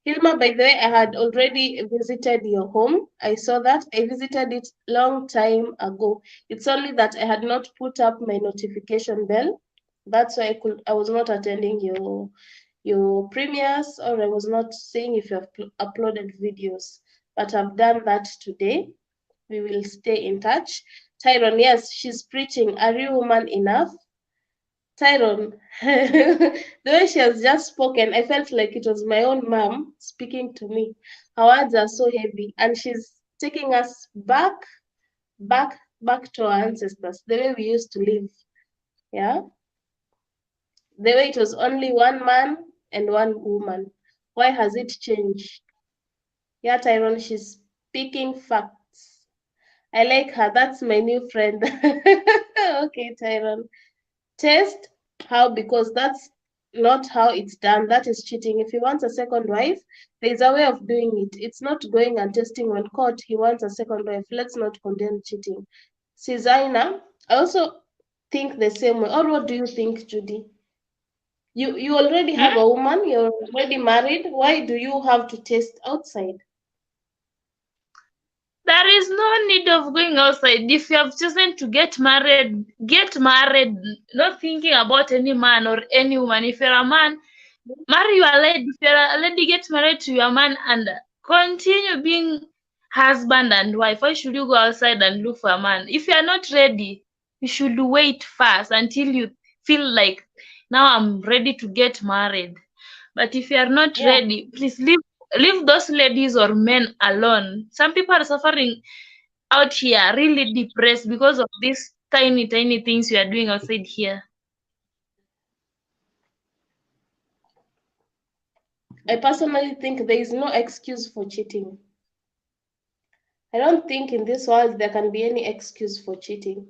Hilma, by the way, I had already visited your home. I saw that. I visited it long time ago. It's only that I had not put up my notification bell. That's why I was not attending your premieres, or I was not seeing if you have uploaded videos. But I've done that today. We will stay in touch. Tyrone, yes, she's preaching. Are you woman enough? Tyrone, the way she has just spoken, I felt like it was my own mom speaking to me. Her words are so heavy, and she's taking us back to our ancestors, the way we used to live. Yeah, the way it was only one man and one woman. Why has it changed? Yeah, Tyrone, she's speaking facts. I like her. That's my new friend. Okay, Tyrone. Test how, because that's not how it's done. That is cheating. If he wants a second wife, there's a way of doing it. It's not going and testing when caught. He wants a second wife. Let's not condemn cheating. Susanna, I also think the same way. Or what do you think, Judy? You already have a woman. You're already married. Why do you have to test outside? There is no need of going outside. If you have chosen to get married, not thinking about any man or any woman. If you're a man, marry your lady. If you're a lady, get married to your man and continue being husband and wife. Why should you go outside and look for a man? If you're not ready, you should wait first until you feel like, now I'm ready to get married. But if you are not Yeah. ready, please leave those ladies or men alone. Some people are suffering out here, really depressed because of this tiny things you are doing outside here? I personally think there is no excuse for cheating. I don't think in this world there can be any excuse for cheating.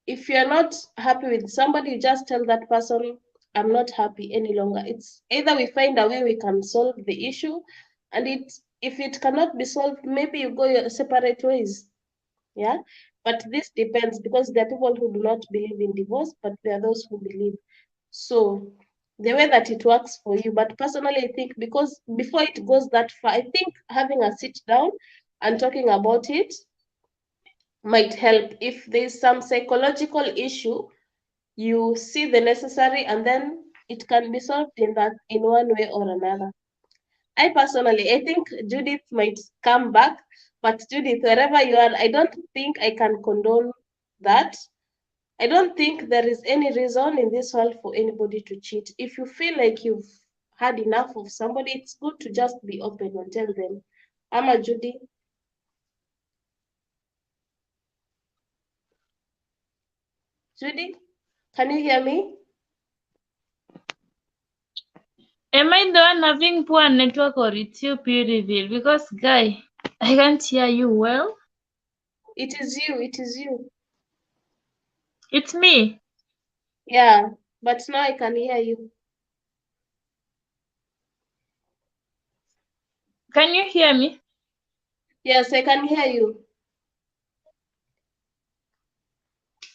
If you're not happy with somebody, you just tell that person, I'm not happy any longer. It's either we find a way we can solve the issue, and if it cannot be solved, maybe you go your separate ways. Yeah. But this depends, because there are people who do not believe in divorce, but there are those who believe. So the way that it works for you. But personally, I think, because before it goes that far, I think having a sit down and talking about it might help. If there's some psychological issue, you see the necessary, and then it can be solved in one way or another. I personally, I think Judith might come back, but Judith, wherever you are, I don't think I can condone that. I don't think there is any reason in this world for anybody to cheat. If you feel like you've had enough of somebody, it's good to just be open and tell them. I'm a Judy. Judy, can you hear me? Am I the one having poor network, or it's you, Reveal? Because guy, I can't hear you well. It is you. It is you. It's me. Yeah, but now I can hear you. Can you hear me? Yes, I can hear you.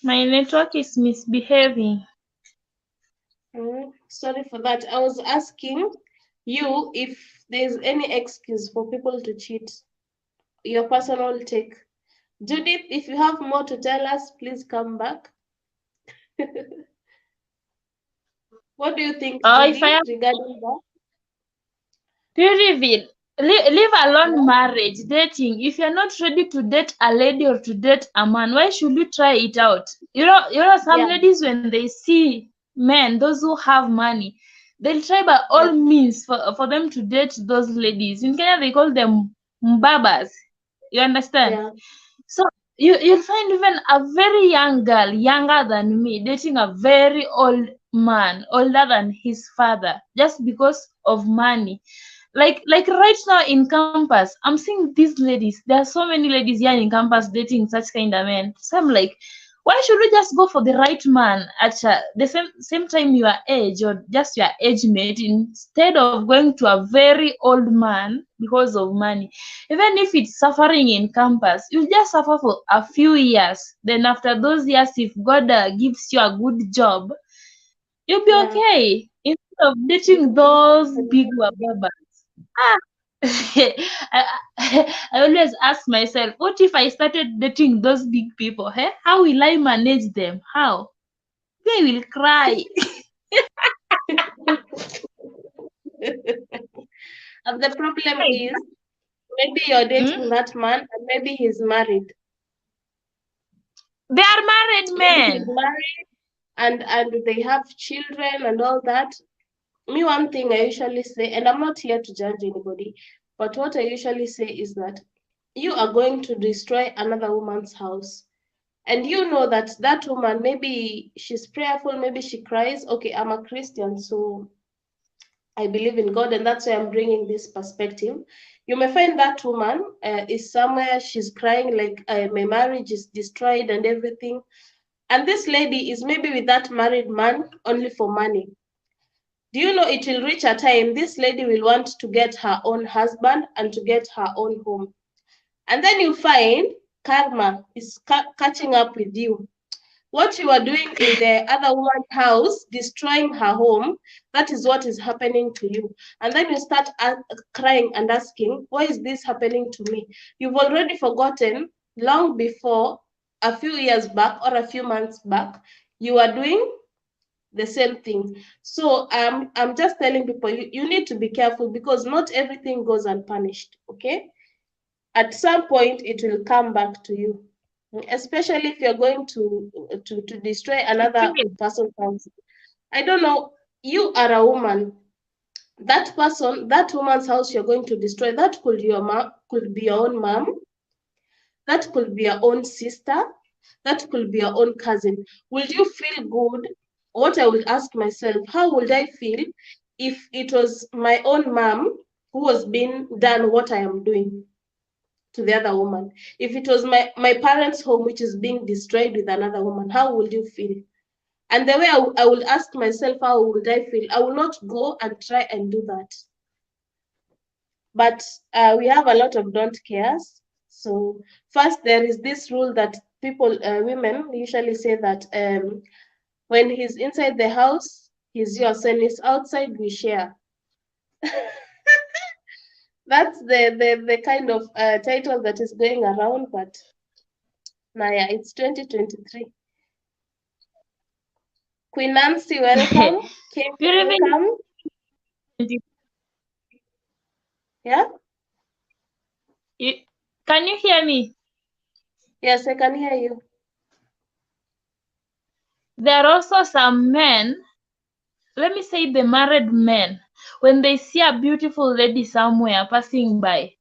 My network is misbehaving. Sorry for that. I was asking you if there's any excuse for people to cheat. Your personal take. Judith, if you have more to tell us, please come back. What do you think, If Judy, I am regarding that? Reveal, leave alone marriage, dating. If you're not ready to date a lady or to date a man, why should you try it out? Some Yeah, ladies, when they see men, those who have money, they'll try by yeah, all means for them to date those ladies. In Kenya, they call them mbabas. You understand? yeah, So you'll find even a very young girl, younger than me, dating a very old man, older than his father, just because of money. Like right now in campus, I'm seeing these ladies. There are so many ladies here in campus dating such kind of men. So I'm like, why should we just go for the right man at the same time your age, or just your age mate, instead of going to a very old man because of money? Even if it's suffering in campus, you just suffer for a few years. Then after those years, if God gives you a good job, you'll be yeah. okay, instead of You'll dating be those big okay. wababa. Ah, I always ask myself, what if I started dating those big people? How will I manage them? How? They will cry. And the problem is, maybe you're dating that man, and maybe he's married. They are married Maybe he's men. married, and they have children and all that. Me, one thing I usually say, and I'm not here to judge anybody, but what I usually say is that you are going to destroy another woman's house. And you know that that woman, maybe she's prayerful, maybe she cries. Okay, I'm a Christian, so I believe in God, and that's why I'm bringing this perspective. You may find that woman is somewhere, she's crying like my marriage is destroyed and everything. And this lady is maybe with that married man only for money. Do you know it will reach a time this lady will want to get her own husband and to get her own home. And then you find karma is catching up with you. What you are doing in the other woman's house, destroying her home, that is what is happening to you. And then you start crying and asking, why is this happening to me? You've already forgotten long before, a few years back or a few months back, you are doing the same thing. So I'm just telling people, you need to be careful, because not everything goes unpunished, okay? At some point, it will come back to you, especially if you're going to destroy another person's house. I don't know, you are a woman. That woman's house you're going to destroy, that could be your own mom, that could be your own sister, That could be your own cousin. Will you feel good? What I will ask myself, how would I feel if it was my own mom who was being done what I am doing to the other woman? If it was my parents' home which is being destroyed with another woman, how would you feel? And the way I will ask myself, how would I feel? I will not go and try and do that. But we have a lot of don't cares. So first, there is this rule that people, women usually say that when he's inside the house, he's yours. When he's outside, we share. That's the kind of title that is going around, but now yeah, it's 2023. Queen Nancy, welcome. Kim, welcome. Yeah? Can you hear me? Yes, I can hear you. There are also some men, let me say the married men, when they see a beautiful lady somewhere passing by,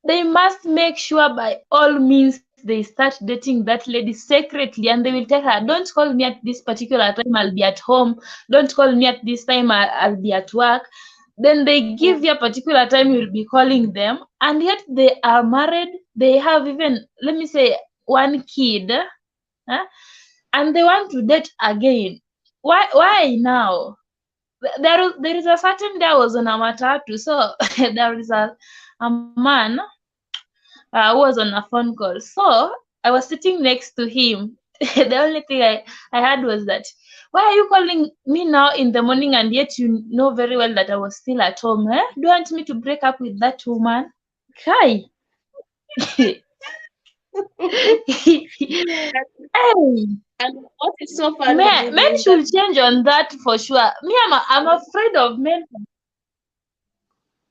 they must make sure by all means they start dating that lady secretly, and they will tell her, don't call me at this particular time, I'll be at home. Don't call me at this time, I'll be at work. Then they give you a particular time you'll be calling them, and yet they are married. They have even, let me say, one kid, and they want to date again. Why now? There is a certain day I was on a matatu, so there is a man who was on a phone call. So I was sitting next to him. The only thing I heard was that, why are you calling me now in the morning, and yet you know very well that I was still at home? Do you want me to break up with that woman? Hi. Hey. And what is so funny? Men should change on that for sure. Me, I'm afraid of men.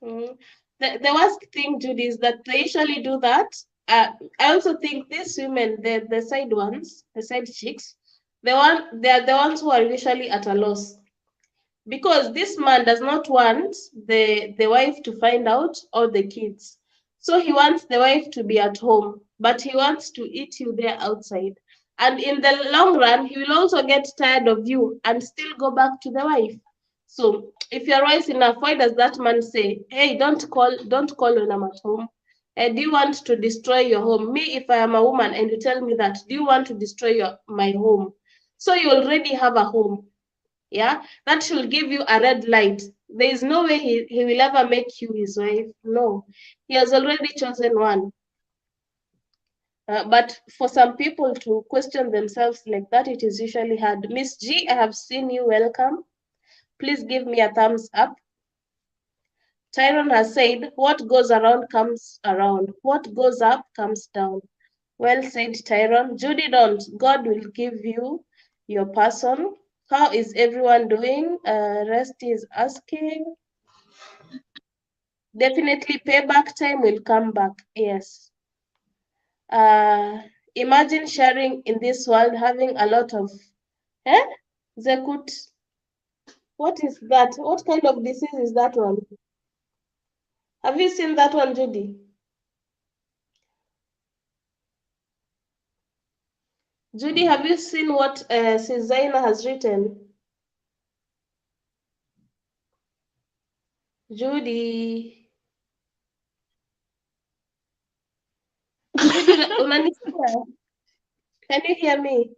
The worst thing, Judy, is that they usually do that. I also think these women, the side ones, the side chicks, they're the ones who are usually at a loss, because this man does not want the wife to find out, or the kids. So he wants the wife to be at home, but he wants to eat you there outside. And in the long run, he will also get tired of you and still go back to the wife. So if you're wise enough, why does that man say, hey, don't call when I'm at home? Do you want to destroy your home? Me, if I am a woman and you tell me that, do you want to destroy my home? So you already have a home. Yeah, that should give you a red light. There is no way he will ever make you his wife. No, he has already chosen one. But for some people to question themselves like that, it is usually hard. Miss G, I have seen you. Welcome. Please give me a thumbs up. Tyrone has said, what goes around comes around. What goes up comes down. Well said, Tyrone. Judy, don't. God will give you your person. How is everyone doing? Rusty is asking. Definitely payback time will come back. Yes. Imagine sharing in this world, having a lot of Zekut. What is that? What kind of disease is that one? Have you seen that one, Judy? Judy, have you seen what Susanna has written? Judy. Judy, unanisikia? Can you hear me?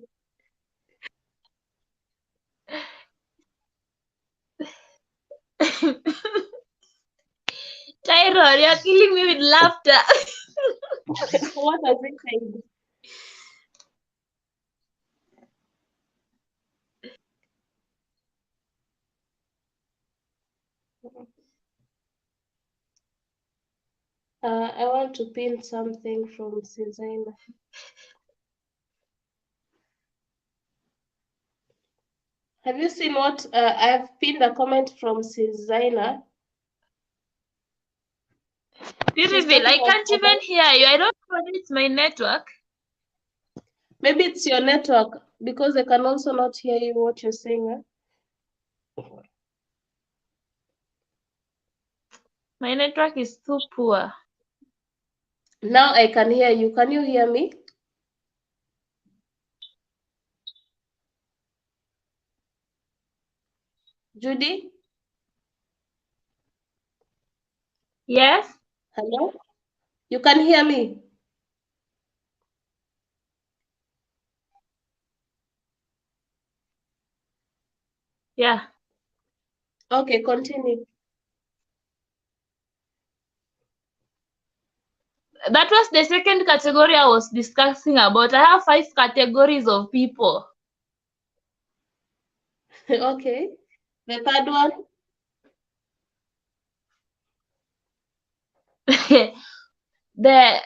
Tyrone, you're killing me with laughter. What has it said? I want to pin something from Susanna. Have you seen what I've pinned a comment from Susanna? Beautiful. I can't even hear you. I don't know if it's my network. Maybe it's your network, because I can also not hear you what you're saying. My network is too poor. Now I can hear you. Can you hear me? Judy? Yes. Hello? You can hear me? Yeah. Okay, continue. That was the second category I was discussing about. I have 5 categories of people. Okay. The third one? The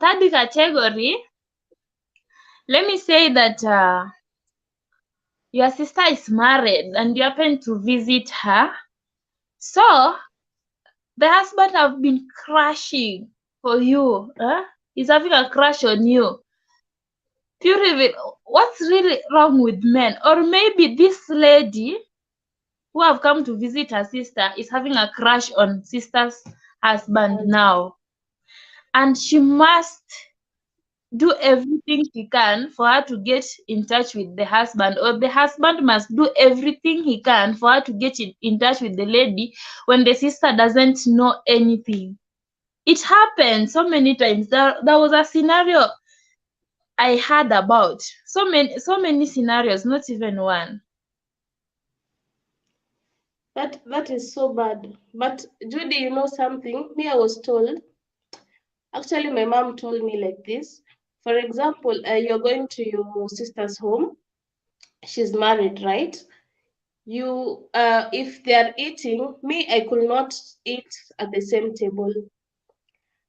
third category, let me say that your sister is married and you happen to visit her. So the husband have been crushing for you. He's having a crush on you. What's really wrong with men? Or maybe this lady who have come to visit her sister is having a crush on sister's husband now. And she must do everything she can for her to get in touch with the husband, or the husband must do everything he can for her to get in touch with the lady when the sister doesn't know anything. It happened so many times. There was a scenario I heard about. So many scenarios, not even one. That is so bad. But Judy, you know something? Me, I was told. Actually, my mom told me like this. For example, you're going to your sister's home. She's married, right? You, if they are eating, me, I could not eat at the same table.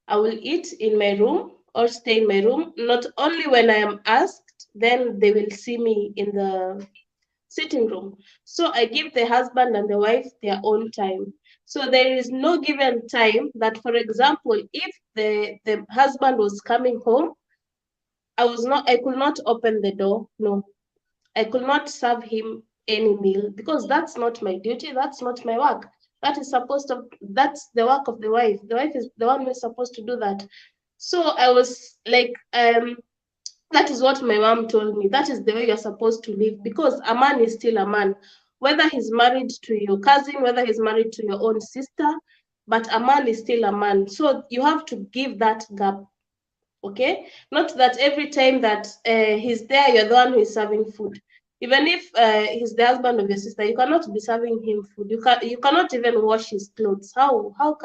I will eat in my room or stay in my room. Not only when I am asked, then they will see me in the sitting room. So I give the husband and the wife their own time. So there is no given time that, for example, if the husband was coming home, I could not open the door. No, I could not serve him any meal because that's not my duty. That's not my work. That's the work of the wife. The wife is the one who is supposed to do that. So I was like, that is what my mom told me. That is the way you're supposed to live because a man is still a man. Whether he's married to your cousin, whether he's married to your own sister, but a man is still a man. So you have to give that gap. Okay? Not that every time that he's there, you're the one who is serving food. Even if he's the husband of your sister, you cannot be serving him food. You cannot even wash his clothes. How far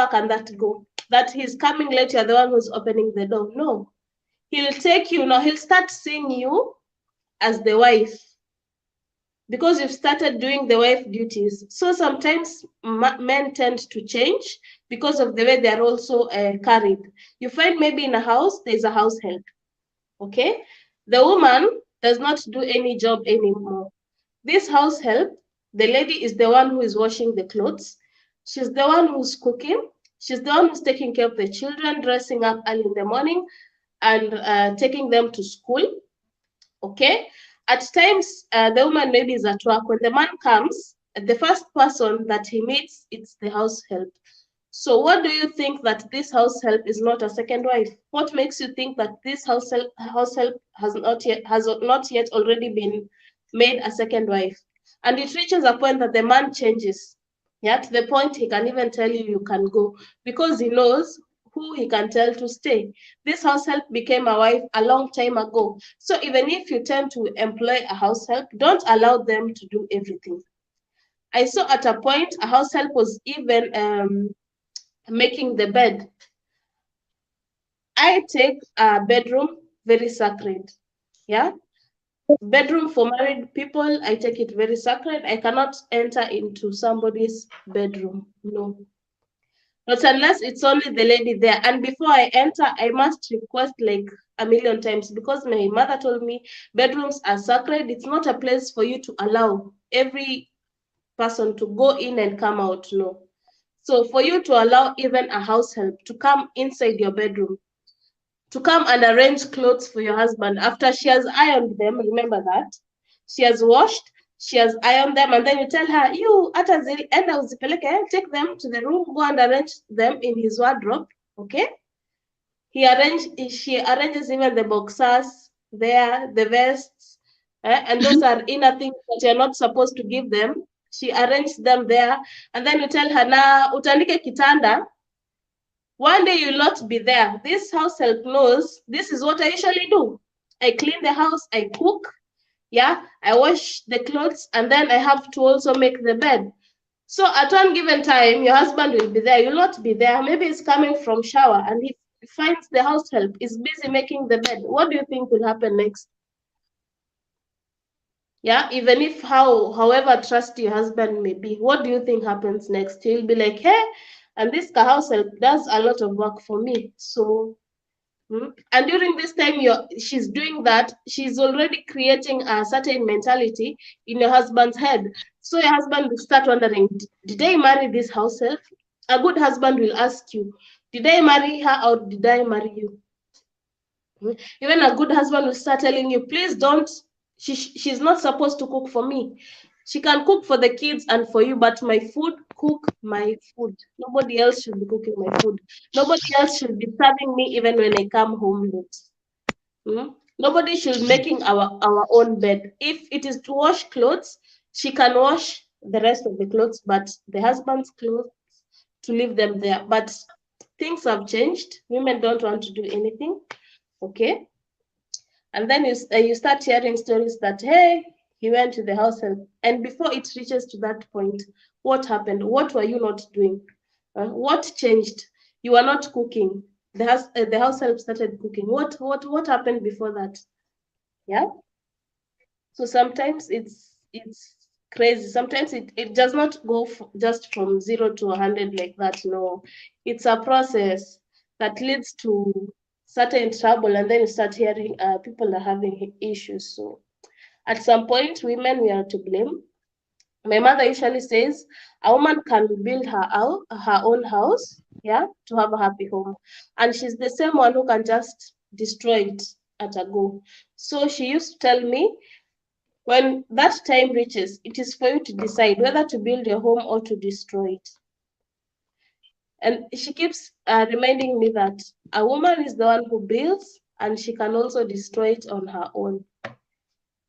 can that go? That he's coming late, you're the one who's opening the door. No. He'll take you now, he'll start seeing you as the wife because you've started doing the wife duties. So sometimes men tend to change because of the way they're also carried. You find maybe in a house, there's a house help, okay? The woman does not do any job anymore. This house help, the lady is the one who is washing the clothes. She's the one who's cooking. She's the one who's taking care of the children, dressing up early in the morning, and taking them to school. Okay, at times the woman maybe is at work. When the man comes, the first person that he meets, it's the house help. So what do you think that this house help is not a second wife? What makes you think that this house help has not yet already been made a second wife? And it reaches a point that the man changes. Yeah, to the point he can even tell you can go because he knows who he can tell to stay. This house help became a wife a long time ago. So even if you tend to employ a house help, don't allow them to do everything. I saw at a point a house help was even making the bed. I take a bedroom very sacred. Yeah. Bedroom for married people, I take it very sacred. I cannot enter into somebody's bedroom. No. Not unless it's only the lady there. And before I enter, I must request like a million times because my mother told me bedrooms are sacred. It's not a place for you to allow every person to go in and come out. No. So for you to allow even a house help to come inside your bedroom, to come and arrange clothes for your husband after she has ironed them, remember that? She has washed, she has ironed them, and then you tell her, you, hata enda uzipeleke, take them to the room, go and arrange them in his wardrobe, okay? She arranges even the boxers there, the vests, And those are inner things that you're not supposed to give them. She arranged them there, and then you tell her, na utandike kitanda. One day you'll not be there. This house help knows this is what I usually do. I clean the house, I cook, yeah, I wash the clothes, and then I have to also make the bed. So at one given time, your husband will be there. You'll not be there. Maybe he's coming from shower and he finds the house help is busy making the bed. What do you think will happen next? Yeah, even if however trusty your husband may be, what do you think happens next? He'll be like, hey, and this house help does a lot of work for me. So and during this time she's doing that, she's already creating a certain mentality in your husband's head. So your husband will start wondering, did I marry this house help? A good husband will ask you, did I marry her or did I marry you? Even a good husband will start telling you, please don't, she's not supposed to cook for me. She can cook for the kids and for you, but my food, cook my food. Nobody else should be cooking my food. Nobody else should be serving me even when I come home late. Nobody should be making our own bed. If it is to wash clothes, she can wash the rest of the clothes, but the husband's clothes, to leave them there. But things have changed. Women don't want to do anything. Okay. And then you start hearing stories that, hey, he went to the house help. And before it reaches to that point, what happened? What were you not doing? What changed? You were not cooking. The house help started cooking. What happened before that? Yeah. So sometimes it's crazy. Sometimes it does not go just from 0 to 100 like that. No, it's a process that leads to certain trouble, and then you start hearing people are having issues. So at some point, women, we are to blame. My mother usually says a woman can build her own house, yeah, to have a happy home, and she's the same one who can just destroy it at a go. So she used to tell me, when that time reaches, it is for you to decide whether to build your home or to destroy it. And she keeps reminding me that a woman is the one who builds, and she can also destroy it on her own.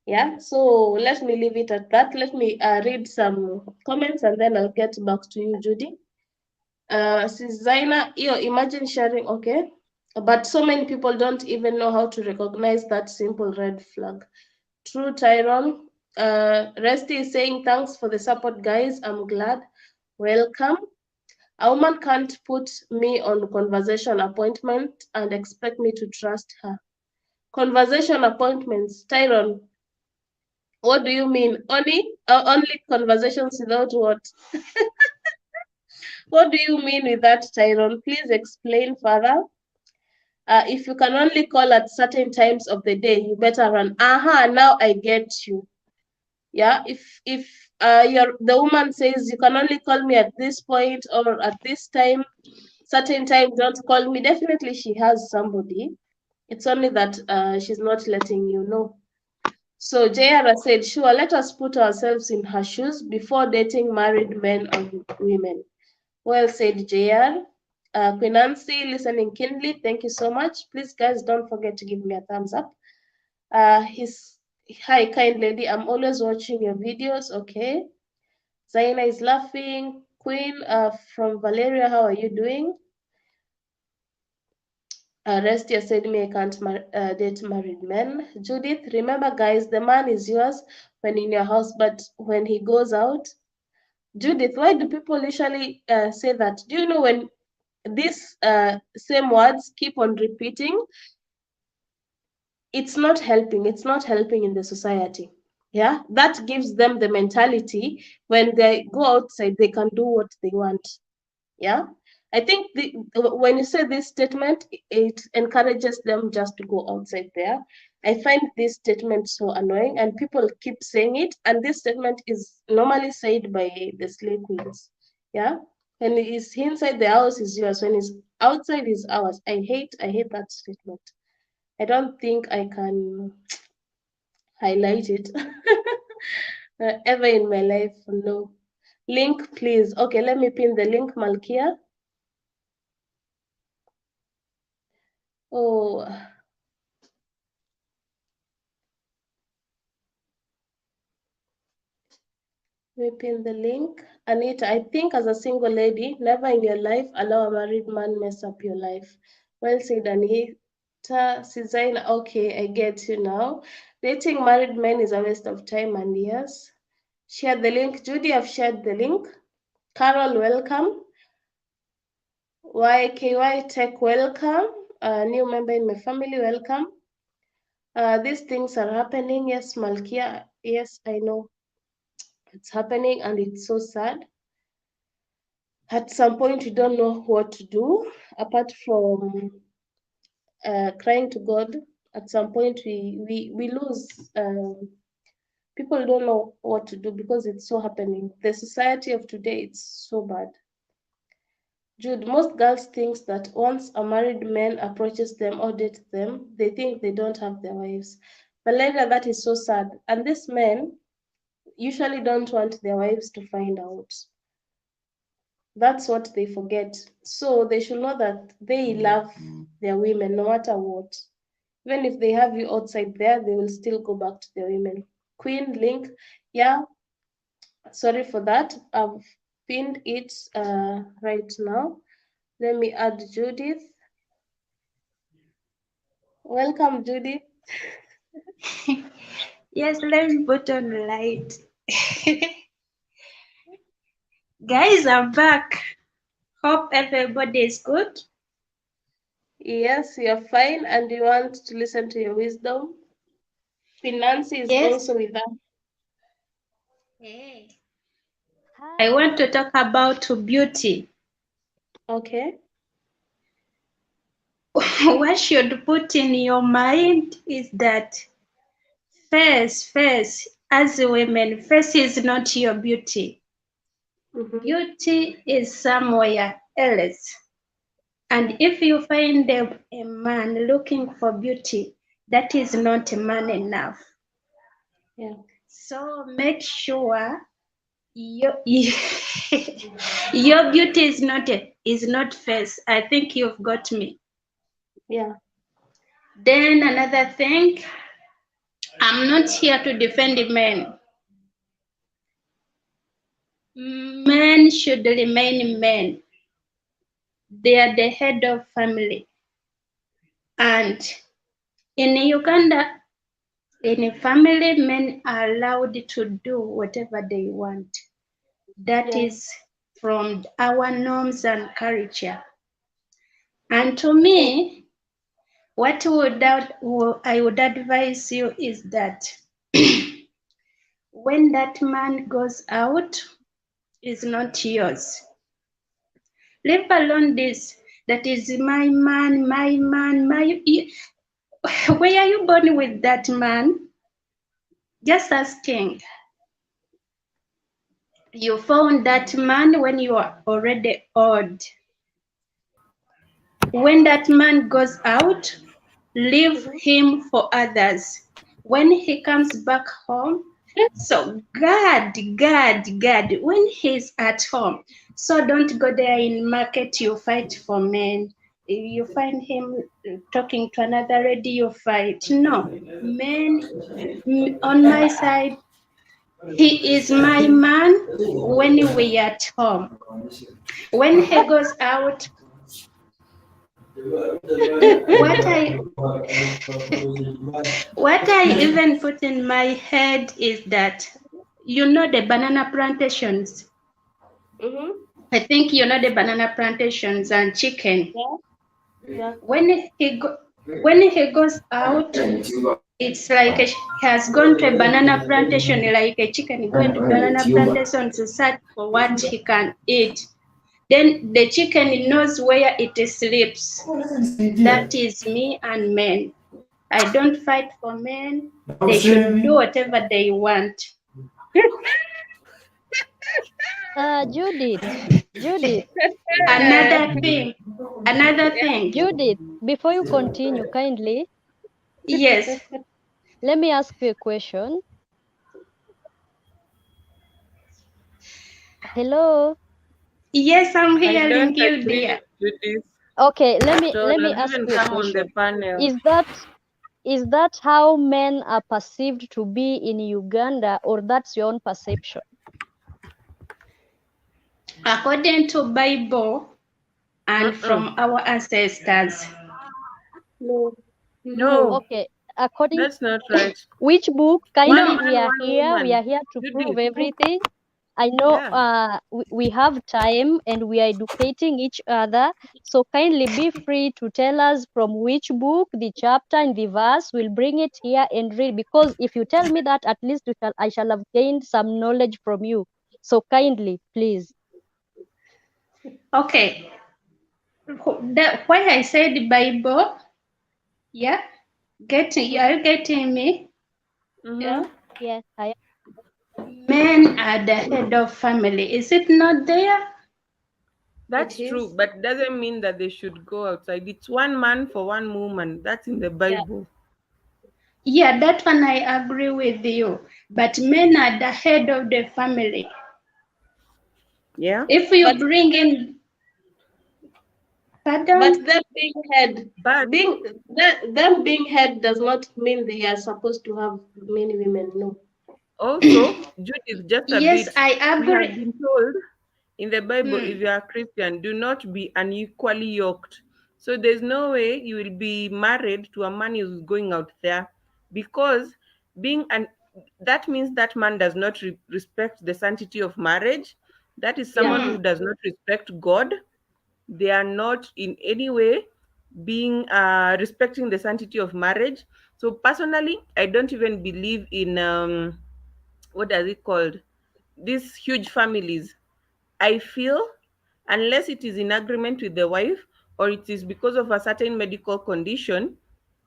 Yeah, so let me leave it at that. Let me read some comments, and then I'll get back to you, Judy. Zaina, imagine sharing, okay, but so many people don't even know how to recognize that simple red flag. True, Tyrone. Resty is saying, thanks for the support, guys. I'm glad. Welcome. A woman can't put me on conversation appointment and expect me to trust her. Conversation appointments, Tyrone. What do you mean? Only conversations without what? What do you mean with that, Tyrone? Please explain further. If you can only call at certain times of the day, you better run. Now I get you. Yeah, if the woman says you can only call me at this point or at this time, certain time, don't call me, definitely she has somebody. It's only that she's not letting you know. So Jayara said, sure, let us put ourselves in her shoes before dating married men or women. Well said, JR. Queen Nancy, listening keenly, thank you so much. Please, guys, don't forget to give me a thumbs up. Hi, kind lady, I'm always watching your videos. Okay. Zaina is laughing. Queen from Valeria, how are you doing? Restia said me I can't date married men. Judith, remember guys, the man is yours when in your house, but when he goes out. Judith, why do people usually say that? Do you know when these same words keep on repeating, it's not helping in the society. Yeah, that gives them the mentality when they go outside they can do what they want. Yeah, I think when you say this statement, it encourages them just to go outside there. I find this statement so annoying, and people keep saying it, and this statement is normally said by the slave queens. Yeah, when he's inside the house is yours, when he's outside is ours. I hate that statement. I don't think I can highlight it ever in my life. No. Link, please. Okay, let me pin the link, Malkia. Oh, Let me pin the link. Anita, I think as a single lady, never in your life allow a married man mess up your life. Well said, Anita. Susanna, okay, I get you now. Dating married men is a waste of time and years. Share the link. Judy, I've shared the link. Carol, welcome. YKY Tech, welcome. New member in my family, welcome. These things are happening. Yes, Malkia. Yes, I know. It's happening and it's so sad. At some point, we don't know what to do apart from crying to God. At some point, we lose. People don't know what to do because it's so happening. The society of today, it's so bad. Jude, most girls think that once a married man approaches them or dates them, they think they don't have their wives. Valeria, that is so sad. And these men usually don't want their wives to find out. That's what they forget. So they should know that they love their women no matter what. Even if they have you outside there, they will still go back to their women. Queen, link, yeah, sorry for that. I've pinned it right now. Let me add Judith. Welcome, Judith. Yes, let me put on the light. Guys, I'm back. Hope everybody is good. Yes, you're fine, and you want to listen to your wisdom. Queen Nancy is Yes. also with us. Hey. I want to talk about beauty. Okay. What should put in your mind is that face, as women, face is not your beauty. Beauty is somewhere else. And if you find a man looking for beauty, that is not a man enough. Yeah. So make sure your your beauty is not face. I think you've got me. Yeah. Then another thing, I'm not here to defend men. Men should remain men. They are the head of family. And in Uganda, in a family, men are allowed to do whatever they want. That is from our norms and culture. And to me, what I would advise you is that when that man goes out, is not yours. Leave alone this. That is my man, my. Where are you born with that man? Just asking. You found that man when you are already old. When that man goes out, leave him for others. When he comes back home, so guard, when he's at home. So don't go there in market, you fight for men. You find him talking to another lady, you fight. No, men, on my side, he is my man when we are at home. When he goes out, what I even put in my head is that, you know, the banana plantations. I think you know the banana plantations and chicken. Yeah. When he goes out, it's like he has gone to a banana plantation, like a chicken going to banana plantation to search for what he can eat. Then the chicken knows where it sleeps. That is me and men. I don't fight for men. They should do whatever they want. Judith. Another thing. Judith, before you continue, kindly. Yes. Let me ask you a question. Hello. Yes, I'm hearing you, dear. Okay, let me ask you a question. Is that how men are perceived to be in Uganda, or that's your own perception? According to Bible and from our ancestors. No. No, Okay, according that's not right. which book? One Kindly, man, we are one here. We woman. are here to prove Judy, everything. I know yeah. we have time and we are educating each other. So kindly be free to tell us from which book, the chapter and the verse. We'll bring it here and read. Because if you tell me that, at least I shall have gained some knowledge from you. So kindly, please. Okay. Why I said Bible, yeah? Are you getting me? Yeah. Yes, I Men are the head of family. Is it not there? That's It true, is. but doesn't mean that they should go outside. It's one man for one woman. That's in the Yeah. Bible. Yeah, that one I agree with you. But men are the head of the family. Yeah. If you But bring in, but pardon? them being head, But them being head does not mean they are supposed to have many women. No. also, Judith, just a Yes, bit. I We have agree. been told in the Bible, if Hmm. you are a Christian, do not be unequally yoked. So there's no way you will be married to a man who's going out there, because being an that means that man does not respect the sanctity of marriage. That is Yeah. someone who does not respect God. They are not in any way being respecting the sanctity of marriage. So personally, I don't even believe in what does it called, these huge families. I feel unless it is in agreement with the wife, or it is because of a certain medical condition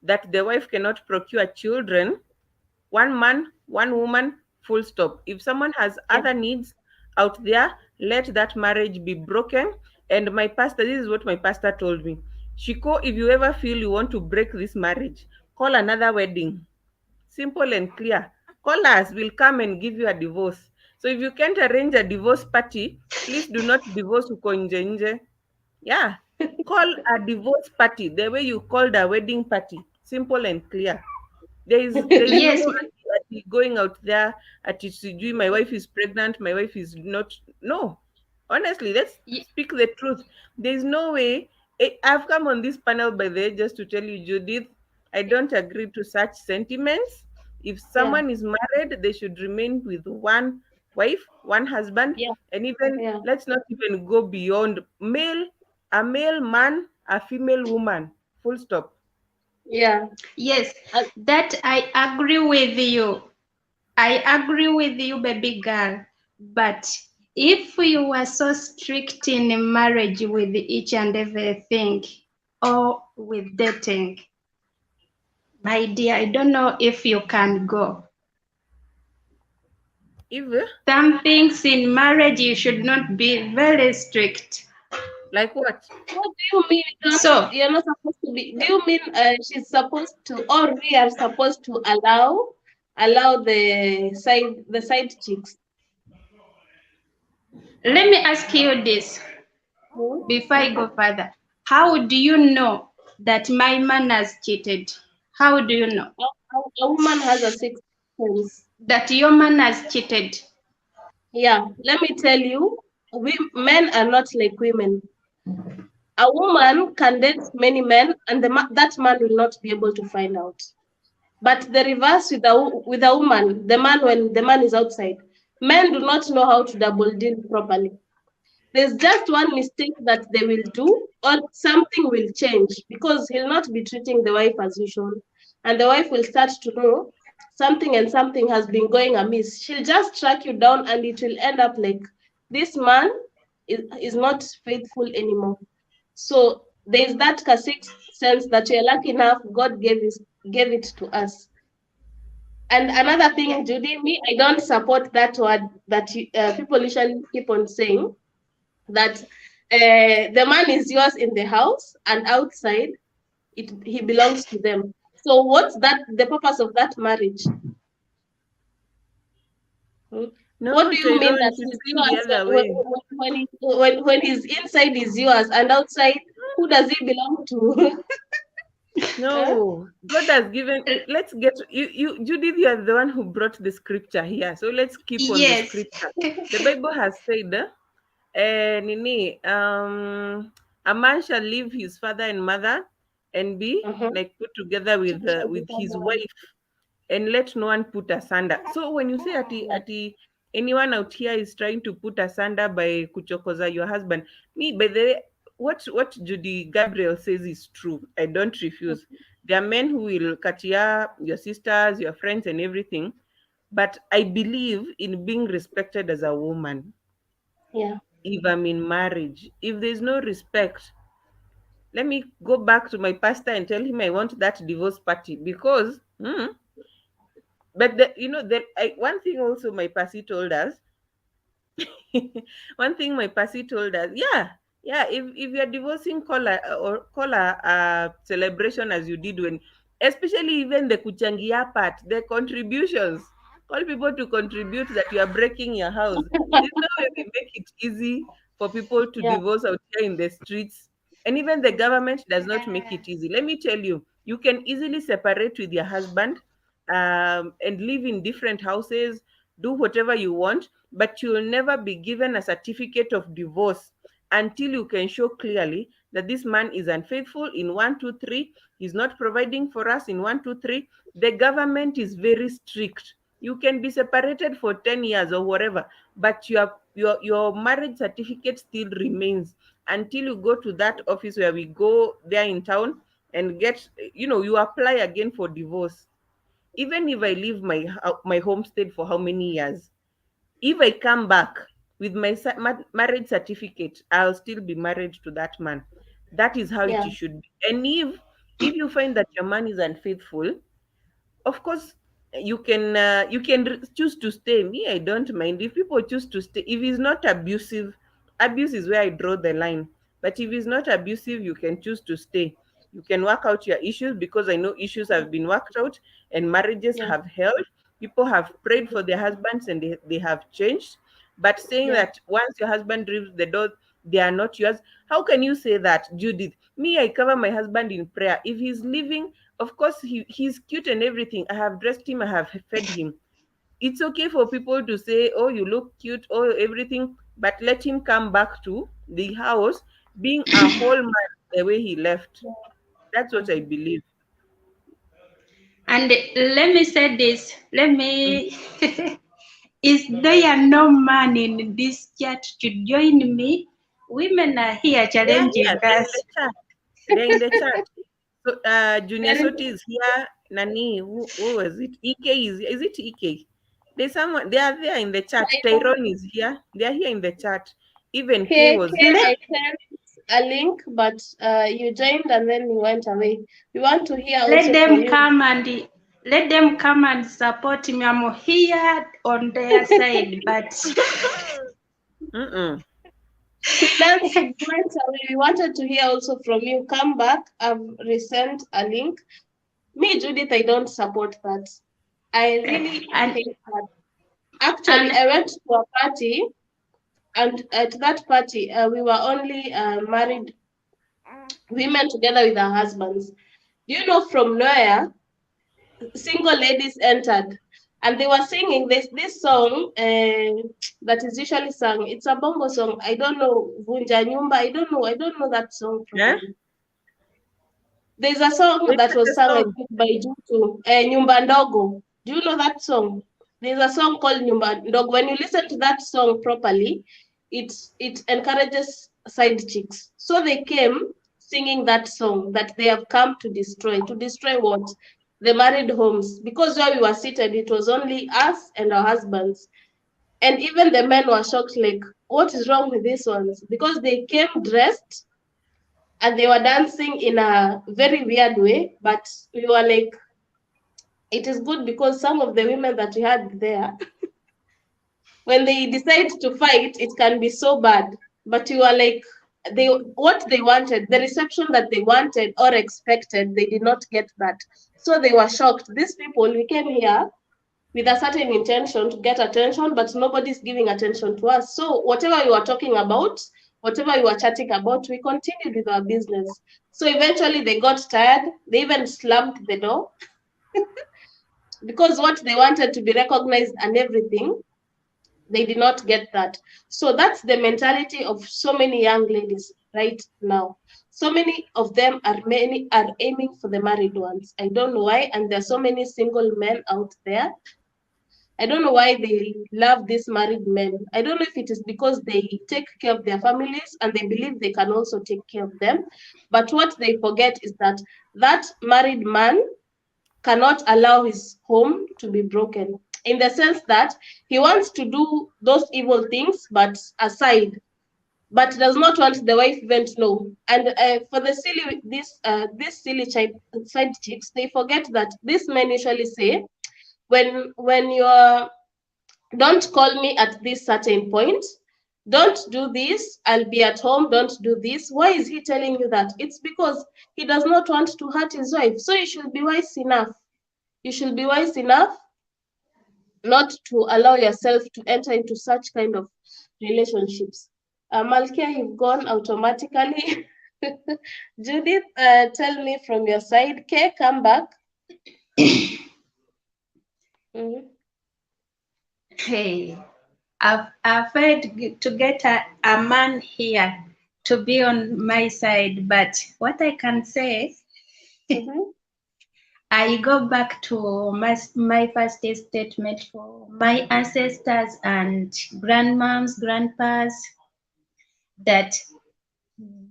that the wife cannot procure children, one man, one woman, full stop. If someone has Yeah. other needs out there, let that marriage be broken. And my pastor, this is what my pastor told me: Shiko, if you ever feel you want to break this marriage, call another wedding. Simple and clear. Call us, we'll come and give you a divorce. So if you can't arrange a divorce party, please do not divorce uko nje nje. Yeah. Call a divorce party the way you called a wedding party. Simple and clear. There is no Yes, going out there at sijui my wife is pregnant, my wife is not. No. Honestly, let's y- speak the truth. There is no way. I've come on this panel by the way just to tell you, Judith, I don't agree to such sentiments. If Yeah. someone is married, they should remain with one wife, one husband, Yeah. and even Yeah. let's not even go beyond a male man, a female woman. Full stop. Yeah. yes, And that I agree with you. I agree with you, baby girl. But if you were so strict in marriage with each and everything, or with dating, my dear, I don't know if you can go. If Some things in marriage you should not be very strict. like what? what do you mean So you're not supposed to be? Do you mean she's supposed to, or we are supposed to allow the side chicks? let me ask you this Hmm? before I go further. How do you know that my man has cheated? How do you know A woman has a sixth sense. that your man has cheated? Yeah, let me tell you, men are not like women. A woman can date many men, and that man will not be able to find out. But the reverse with a woman, when the man is outside, men do not know how to double deal properly. There's just one mistake that they will do, or something will change, because he'll not be treating the wife as usual, and the wife will start to know something, and something has been going amiss. She'll just track you down, and it will end up like this man is not faithful anymore. So there's that sixth sense that you're lucky enough God gave it to us. And another thing, Judy, I don't support that word that people usually keep on saying, that the man is yours in the house, and outside he belongs to them. So what's the purpose of that marriage? No, What do you mean Tyrone, that she's he's saying the yours other way. when he's inside is yours, and outside who does he belong to? No, God has given. Let's get you, Judith. You are the one who brought the scripture here, so let's keep on the Yes. scripture. The Bible has said, Nini, a man shall leave his father and mother and be like put together with his wife, and let no one put asunder. So when you say ati anyone out here is trying to put asunder by kuchokoza your husband, me, by the way, what Judy Gabriel says is true. I don't refuse. There are men who will katia your sisters, your friends, and everything, but I believe in being respected as a woman. Yeah. If I'm in marriage, if there's no respect, let me go back to my pastor and tell him I want that divorce party, because but one thing also my pastor told us. One thing my pastor told us, if you're divorcing, call a celebration as you did when, especially even the kuchangia part, the contributions. Call people to contribute that you are breaking your house. There's no way we make it easy for people to Yeah. divorce out here in the streets. And even the government does not make it easy. Let me tell you, you can easily separate with your husband, and live in different houses, do whatever you want, but you'll never be given a certificate of divorce until you can show clearly that this man is unfaithful in 1, 2, 3. He's not providing for us in 1, 2, 3. The government is very strict. You can be separated for 10 years or whatever, but your marriage certificate still remains until you go to that office where we go there in town and get, you apply again for divorce. Even if I leave my homestead for how many years, if I come back with my marriage certificate, I'll still be married to that man. That is how it Yeah. should be. And if you find that your man is unfaithful, of course you can choose to stay. Me, I don't mind if people choose to stay. If he's not abusive, abuse is where I draw the line. But if he's not abusive, you can choose to stay. You can work out your issues, because I know issues have been worked out and marriages Yeah. have held. People have prayed for their husbands and they have changed. But saying Yeah. that once your husband leaves the door, they are not yours, how can you say that, Judith? Me, I cover my husband in prayer. If he's leaving, of course, he's cute and everything. I have dressed him, I have fed him. It's okay for people to say, oh, you look cute, oh, everything, but let him come back to the house being a whole man the way he left. That's what I believe. And let me say this. Is there no man in this chat to join me? Women are here Yeah, challenging they're in us. the chat. They're in the chat. So, Junior Soti is here. Nani, who was it? EK is it EK? There's someone, they are there in the chat. Tyrone is here. They are here in the chat. Even K was K, I sent a link, but you joined and then you went away. We want to hear also Let from them you. come and support me. I'm here on their side, but Finance went away. We wanted to hear also from you. Come back. I've resent a link. Me, Judith, I don't support that. I really hate that. Actually, I went to a party, and at that party, we were only married women together with our husbands. Do you know from nowhere, single ladies entered, and they were singing this song that is usually sung. It's a bongo song. I don't know, Vunja Nyumba. I don't know that song properly. There's a song that was sung, I think, by Jutu, Nyumba Ndogo. Do you know that song? There's a song called Nyumba Ndogo. When you listen to that song properly, it encourages side chicks. So they came singing that song that they have come to destroy. To destroy what? The married homes. Because where we were seated, it was only us and our husbands. And even the men were shocked, like, what is wrong with these ones? Because they came dressed and they were dancing in a very weird way, but we were like, it is good because some of the women that we had there, when they decide to fight, it can be so bad. But we were like, what they wanted, the reception that they wanted or expected, they did not get that. So they were shocked. These people, we came here with a certain intention to get attention, but nobody's giving attention to us. So whatever you were talking about, whatever you were chatting about, we continued with our business. So eventually they got tired. They even slammed the door because what they wanted to be recognized and everything, They did not get that. So that's the mentality of so many young ladies right now. So many of them are aiming for the married ones. I don't know why, and there's so many single men out there. I don't know why they love these married men. I don't know if it is because they take care of their families and they believe they can also take care of them. But what they forget is that that married man cannot allow his home to be broken, in the sense that he wants to do those evil things, but aside, but does not want the wife even to know. And for the silly this silly side chicks, they forget that these men usually say, when you're, don't call me at this certain point, don't do this, I'll be at home, don't do this. Why is he telling you that? It's because he does not want to hurt his wife. So you should be wise enough. You should be wise enough not to allow yourself to enter into such kind of relationships. Malkia, you've gone automatically. Judith, tell me from your side. Kay, come back. Mhm. Hey, I've tried to get a man here to be on my side, but what I can say, Mhm. I go back to my first statement for my ancestors and grandmoms, grandpas, that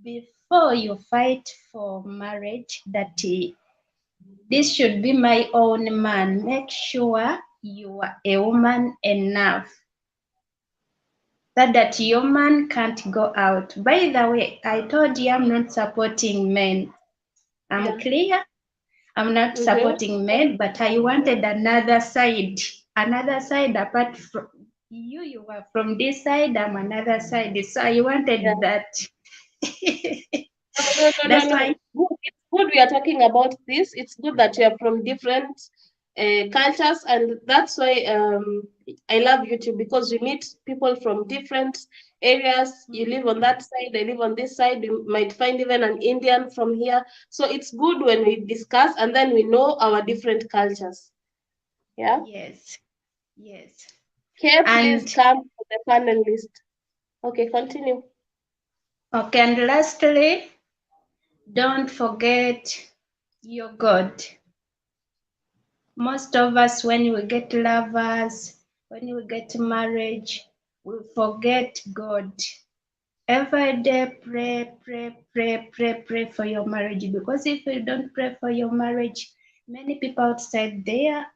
before you fight for marriage, that this should be my own man. Make sure you are a woman enough that your man can't go out. By the way, I told you I'm not supporting men. I'm Yeah. clear. I'm not Mhm. supporting men, but I wanted another side apart from you. You were from this side, I'm another side. So I wanted Yeah. that. No. That's why. It's good we are talking about this. It's good that you are from different cultures, and that's why I love YouTube, because we meet people from different areas. You live on that side, I live on this side. You might find even an Indian from here. So it's good when we discuss and then we know our different cultures. Yeah. Yes, yes. Okay, please And come to the panel list. Okay, continue. okay, and lastly, don't forget your God. Most of us, when we get lovers, when we get marriage, we forget God. Every day, pray for your marriage. Because if you don't pray for your marriage, many people outside there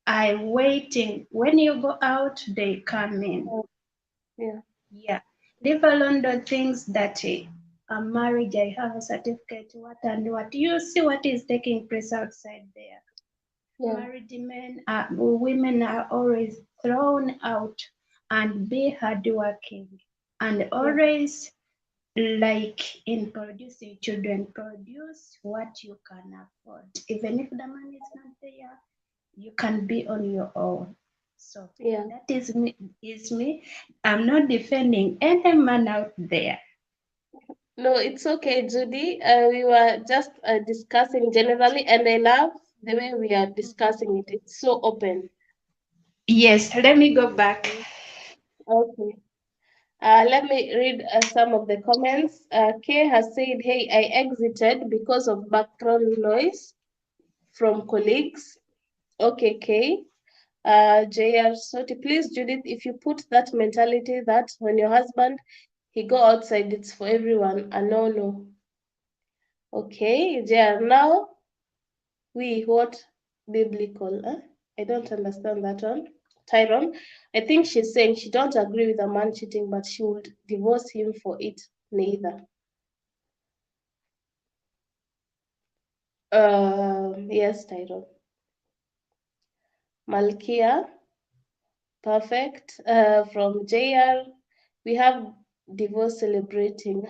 are waiting. When you go out, they come in. Yeah. Yeah. Leave alone the things that a marriage, I have a certificate, what and what. You see what is taking place outside there. Yeah. Married women are always thrown out, and be hardworking, and always, like in producing children, produce what you can afford. Even if the money is not there, you can be on your own. So Yeah. that is me. I'm not defending any man out there. No, it's okay, Judy. We were just discussing generally, and I love the way we are discussing it. It's so open. Yes, let me go back. Okay. Let me read some of the comments. Kay has said, hey, I exited because of background noise from colleagues. Okay, Kay. JR Soti, please, Judith, if you put that mentality that when your husband, he go outside, it's for everyone, a no. Okay, JR, now what biblical? I don't understand that one. Tyrone, I think she's saying she don't agree with a man cheating, but she would divorce him for it neither. Yes, Tyrone. Malkia, perfect. From JR, we have divorce celebrating.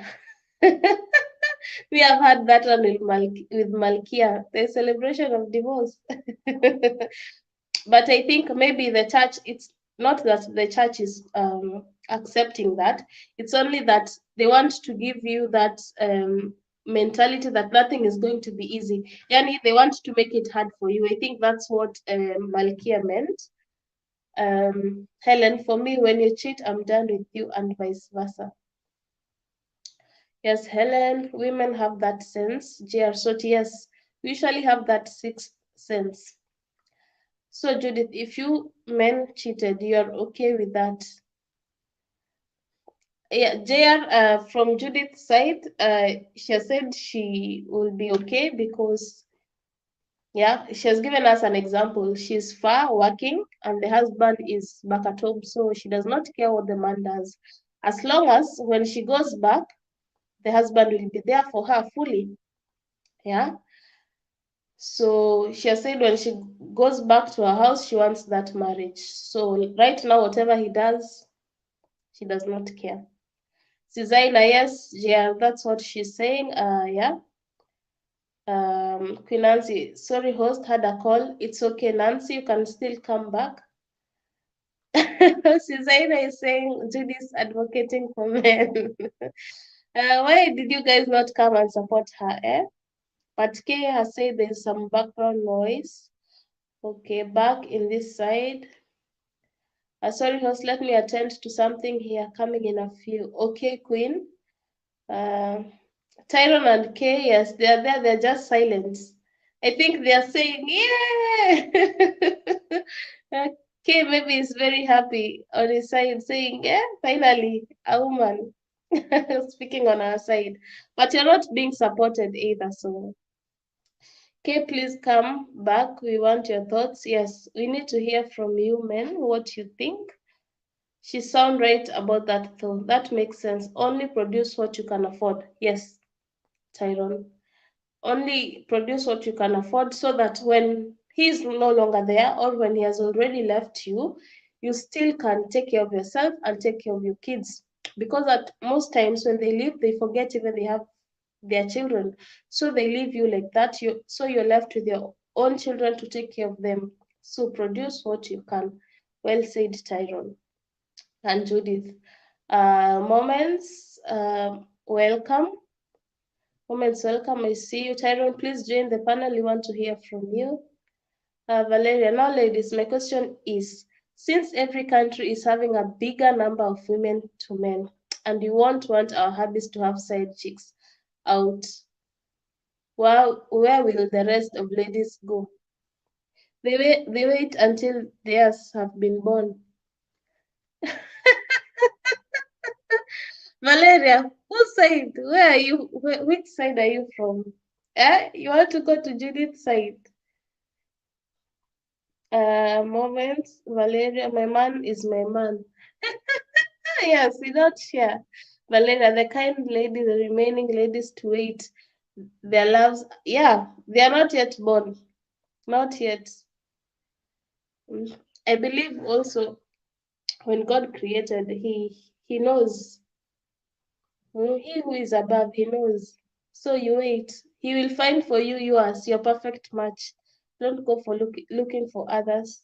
We have had that one with Malkia, the celebration of divorce. But I think maybe the church, it's not that the church is accepting that, it's only that they want to give you that mentality that nothing is going to be easy. Yani, they want to make it hard for you. I think that's what Malkia meant. Helen, for me, when you cheat, I'm done with you, and vice versa. Yes, Helen, women have that sense. JR, so yes, we usually have that sixth sense. So Judith, if you men cheated, you're okay with that? Yeah, JR, from Judith's side, she has said she will be okay because, yeah, she has given us an example. She's far working and the husband is back at home, so she does not care what the man does. As long as when she goes back, the husband will be there for her fully. Yeah. So she has said when she goes back to her house, she wants that marriage. So right now, whatever he does, she does not care. Suzaina, yes, yeah, that's what she's saying. Yeah. Queen Nancy, sorry, host had a call. It's okay, Nancy, you can still come back. Suzaina is saying Judy's advocating for men. Why did you guys not come and support her, eh? But Kay has said there's some background noise. Okay, back in this side. Sorry, host, let me attend to something here, coming in a few. Okay, Queen. Tyron and Kay, yes, they're there, they're just silent. I think they're saying, yeah. Kay maybe is very happy on his side, saying, yeah, finally, a woman speaking on our side. But you're not being supported either, so. Kay, please come back. We want your thoughts. Yes, we need to hear from you, men, what you think. She sound right about that though. That makes sense. Only produce what you can afford. Yes, Tyrone. Only produce what you can afford so that when he's no longer there or when he has already left you, you still can take care of yourself and take care of your kids. Because at most times when they leave, they forget even they have their children. So they leave you like that. So you're left with your own children to take care of them. So produce what you can. Well said, Tyrone. And Judith. Moments, welcome. Moments, welcome. I see you. Tyrone, please join the panel. We want to hear from you. Valeria, now ladies, my question is, since every country is having a bigger number of women to men, and we won't want our hubbies to have side chicks out, well, where will the rest of ladies go? They wait until theirs have been born. Valeria, whose side? Where are you? Which side are you from? You want to go to Judith's side? Moments, Valeria, my man is my man. Yes, we don't share. Valeria, the kind lady, the remaining ladies to wait. Their loves, yeah, they are not yet born. Not yet. I believe also when God created, He knows. He who is above, He knows. So you wait. He will find for you yours, your perfect match. Don't go for looking for others.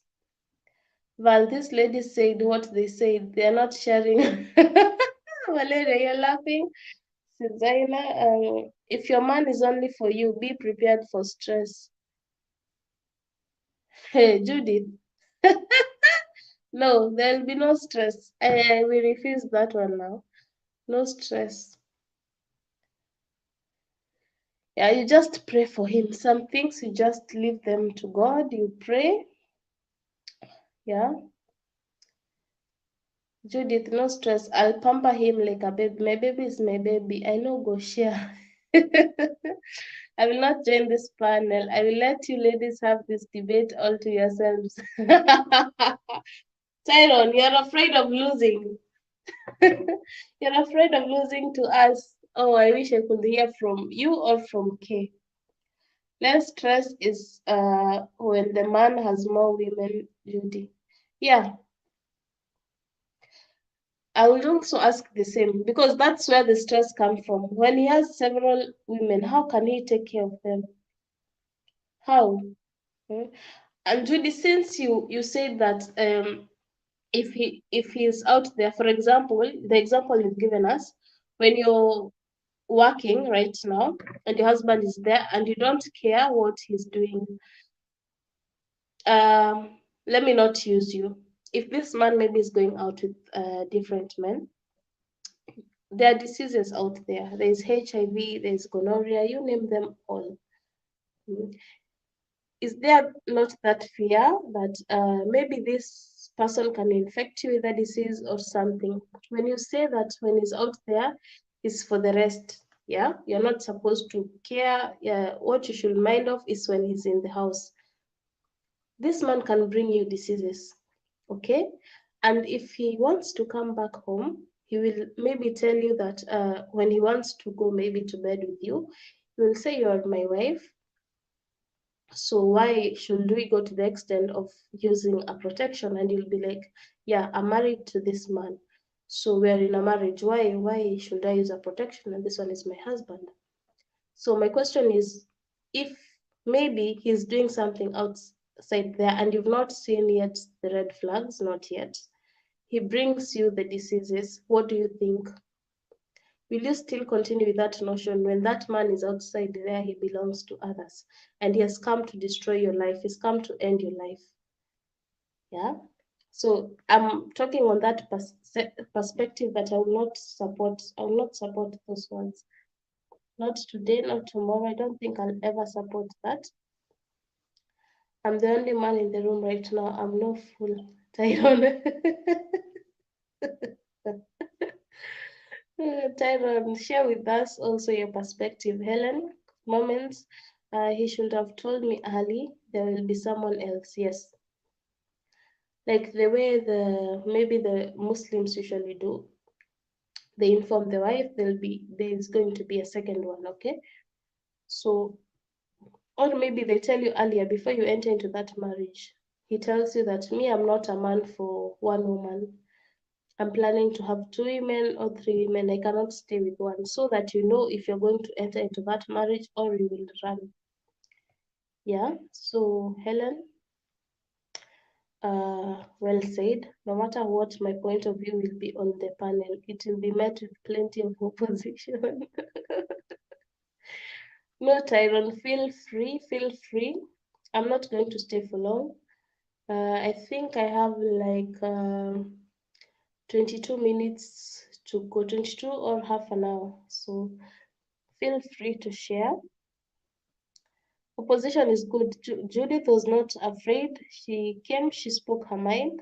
Well, these ladies said what they said. They are not sharing. Valeria, you're laughing. Suzaina, if your man is only for you, be prepared for stress. Hey, Judith. No, there'll be no stress. We refuse that one now. No stress. Yeah, you just pray for him. Some things you just leave them to God. You pray. Yeah. Judith, no stress. I'll pamper him like a baby. My baby is my baby. I know go share. I will not join this panel. I will let you ladies have this debate all to yourselves. Tyrone, you're afraid of losing. You're afraid of losing to us. Oh, I wish I could hear from you or from Kay. Less stress is when the man has more women, Judy. Yeah, I would also ask the same because that's where the stress comes from. When he has several women, how can he take care of them? How? And Judy, since you said that if he's out there, for example, the example you've given us, when you're working right now and your husband is there and you don't care what he's doing, let me not use you. if this man maybe is going out with different men, there are diseases out there. There's HIV, there's gonorrhea, you name them all. Is there not that fear that maybe this person can infect you with a disease or something? When you say that when he's out there, it's for the rest. Yeah, you're not supposed to care. Yeah, what you should mind of is when he's in the house. This man can bring you diseases, okay? And if he wants to come back home, he will maybe tell you that when he wants to go maybe to bed with you, he will say, "You're my wife, so why should we go to the extent of using a protection?" And you'll be like, "Yeah, I'm married to this man, so we're in a marriage. Why should I use a protection? And this one is my husband." So my question is, if maybe he's doing something outside there and you've not seen yet the red flags, not yet, he brings you the diseases, what do you think? Will you still continue with that notion when that man is outside there, he belongs to others and he has come to destroy your life, he's come to end your life? Yeah. So I'm talking on that perspective that I will not support those ones. Not today, not tomorrow. I don't think I'll ever support that. I'm the only man in the room right now. I'm no fool, Tyrone. Tyrone, share with us also your perspective. Helen, moments, he should have told me early, there will be someone else. Yes. Like the way maybe the Muslims usually do. They inform the wife there's going to be a second one, okay? So, or maybe they tell you earlier before you enter into that marriage. He tells you that me, I'm not a man for one woman. I'm planning to have 2 women or 3 women. I cannot stay with one, so that you know if you're going to enter into that marriage or you will run. Yeah, so Helen, well said. No matter what my point of view will be on the panel, it will be met with plenty of opposition. No, Tyrone, feel free, feel free. I'm not going to stay for long. I think I have like 22 minutes to go, 22 or half an hour. So feel free to share. Opposition is good. Judith was not afraid. She came, she spoke her mind.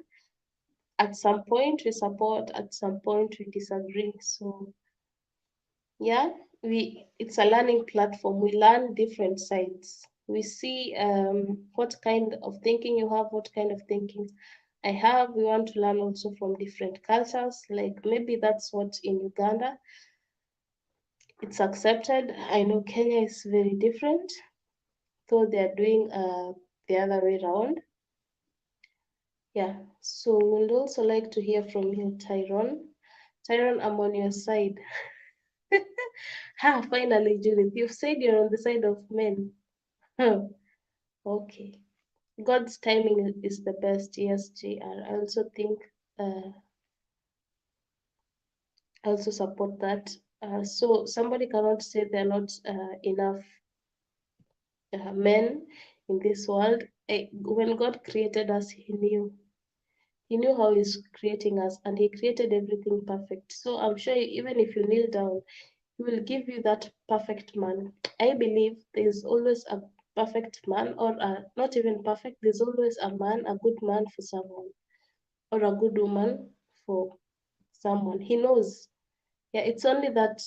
At some point we support, at some point we disagree. So yeah, it's a learning platform. We learn different sides. We see what kind of thinking you have, what kind of thinking I have. We want to learn also from different cultures. Like maybe that's what in Uganda it's accepted. I know Kenya is very different, though they're doing the other way around. Yeah, so we'd also like to hear from you, Tyrone. Tyrone, I'm on your side. Finally, Judith, you've said you're on the side of men. Huh. Okay. God's timing is the best. Yes, JR. I also think, I also support that. So somebody cannot say there are not enough men in this world. When God created us, He knew how He's creating us, and He created everything perfect. So I'm sure even if you kneel down, He will give you that perfect man. I believe there's always a perfect man, or not even perfect. There's always a man, a good man for someone, or a good woman for someone. He knows. Yeah, it's only that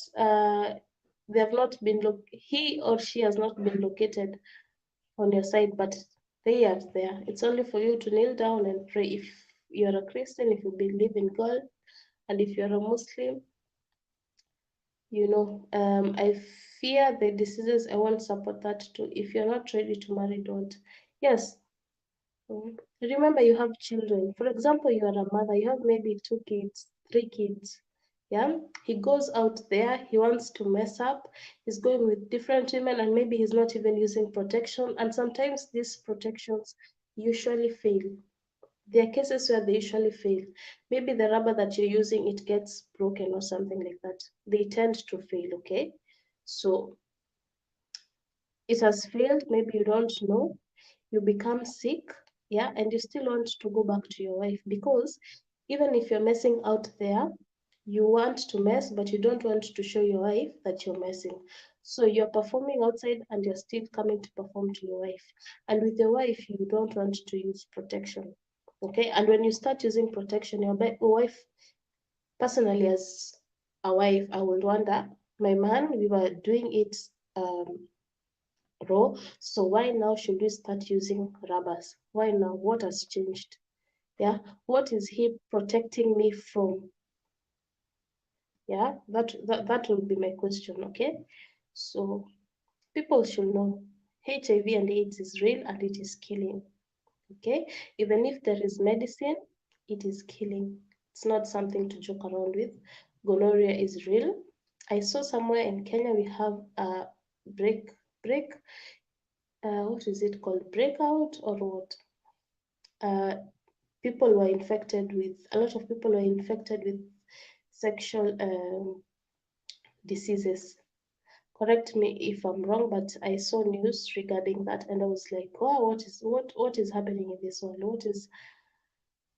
they have not been he or she has not been located on your side, but they are there. It's only for you to kneel down and pray. If you're a Christian, if you believe in God, and if you're a Muslim, you know, I fear the diseases. I won't support that too. If you're not ready to marry, don't. Yes. Remember, you have children. For example, you are a mother, you have maybe 2 kids, 3 kids. Yeah, he goes out there, he wants to mess up, he's going with different women, and maybe he's not even using protection. And sometimes these protections usually fail. There are cases where they usually fail. Maybe the rubber that you're using, it gets broken or something like that. They tend to fail, okay? So it has failed, maybe you don't know, you become sick. yeah, and you still want to go back to your wife, because even if you're messing out there, you want to mess, but you don't want to show your wife that you're messing. So you're performing outside and you're still coming to perform to your wife. And with your wife, you don't want to use protection. Okay, and when you start using protection, your wife, personally as a wife, I would wonder, my man, we were doing it raw, so why now should we start using rubbers? Why now? What has changed? Yeah, what is he protecting me from? Yeah, that will be my question. Okay, so people should know HIV and AIDS is real and it is killing. Okay, even if there is medicine, it is killing. It's not something to joke around with. Gonorrhea is real. I saw somewhere in Kenya we have a break what is it called, breakout or what? People were infected with, a lot of people were infected with sexual diseases. Correct me if I'm wrong, but I saw news regarding that, and I was like, wow, what is happening in this world? What is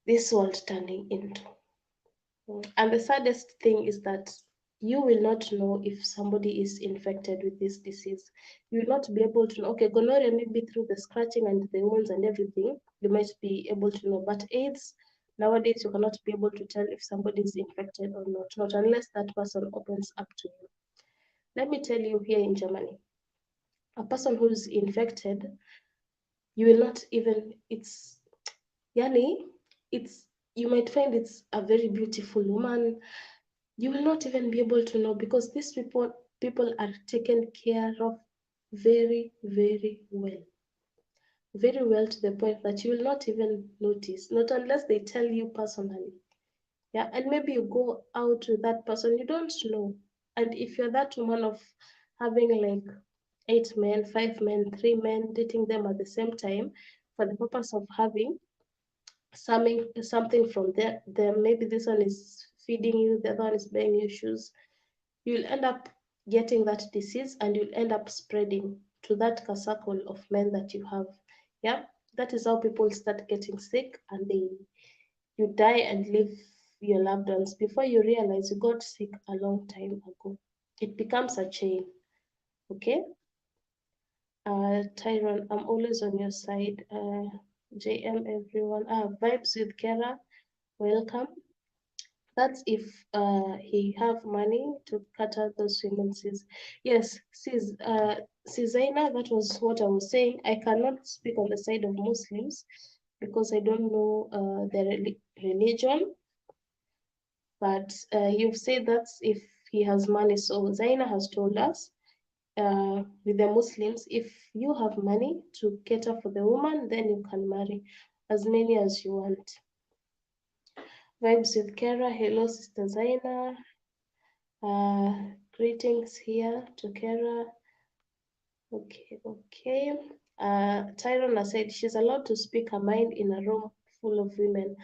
this world turning into? And the saddest thing is that you will not know if somebody is infected with this disease. You will not be able to know. Okay, gonorrhea, maybe through the scratching and the wounds and everything, you might be able to know. But AIDS, nowadays, you cannot be able to tell if somebody is infected or not unless that person opens up to you. Let me tell you, here in Germany, a person who's infected, you will not even, yani, you might find it's a very beautiful woman. You will not even be able to know, because these people are taken care of very, very well. Very well, to the point that you will not even notice, not unless they tell you personally. Yeah, and maybe you go out with that person, you don't know. And if you're that woman of having like 8 men, 5 men, 3 men, dating them at the same time for the purpose of having something from them, maybe this one is feeding you, the other one is buying you shoes, you'll end up getting that disease and you'll end up spreading to that circle of men that you have. Yeah, that is how people start getting sick, and you die and leave your loved ones before you realize you got sick a long time ago. It becomes a chain. Okay. Tyrone, I'm always on your side. JM, everyone. Vibes with Kera, welcome. That's if he have money to cut out those women's sis. Yes, Zaina, that was what I was saying. I cannot speak on the side of Muslims because I don't know their religion. But you've said that's if he has money. So Zaina has told us with the Muslims, if you have money to cater for the woman, then you can marry as many as you want. Vibes with Kara. Hello, Sister Zaina. Greetings here to Kara. Okay. Tyrone said she's allowed to speak her mind in a room full of women.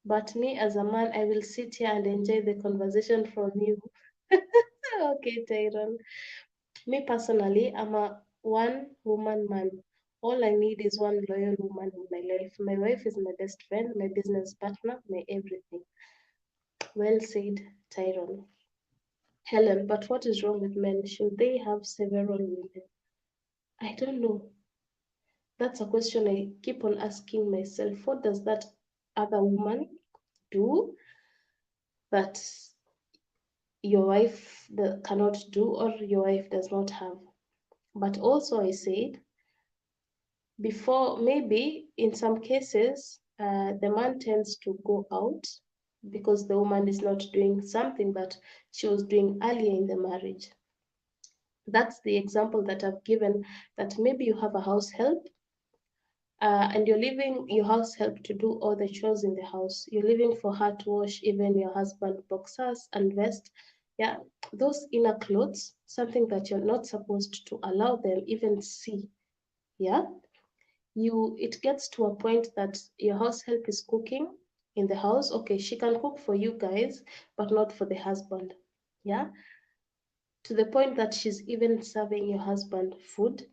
But me as a man, I will sit here and enjoy the conversation from you. Okay, Tyrone. Me personally, I'm a one-woman man. All I need is one loyal woman in my life. My wife is my best friend, my business partner, my everything. Well said, Tyrone. Helen, but what is wrong with men? Should they have several women? I don't know. That's a question I keep on asking myself. What does that other woman do that your wife cannot do, or your wife does not have? But also I said, before, maybe in some cases, the man tends to go out because the woman is not doing something that she was doing earlier in the marriage. That's the example that I've given, that maybe you have a house help and you're leaving your house help to do all the chores in the house. You're leaving for her to wash even your husband boxers and vest. Yeah, those inner clothes, something that you're not supposed to allow them even see. Yeah, it gets to a point that your house help is cooking in the house. Okay, she can cook for you guys, but not for the husband. Yeah, to the point that she's even serving your husband food.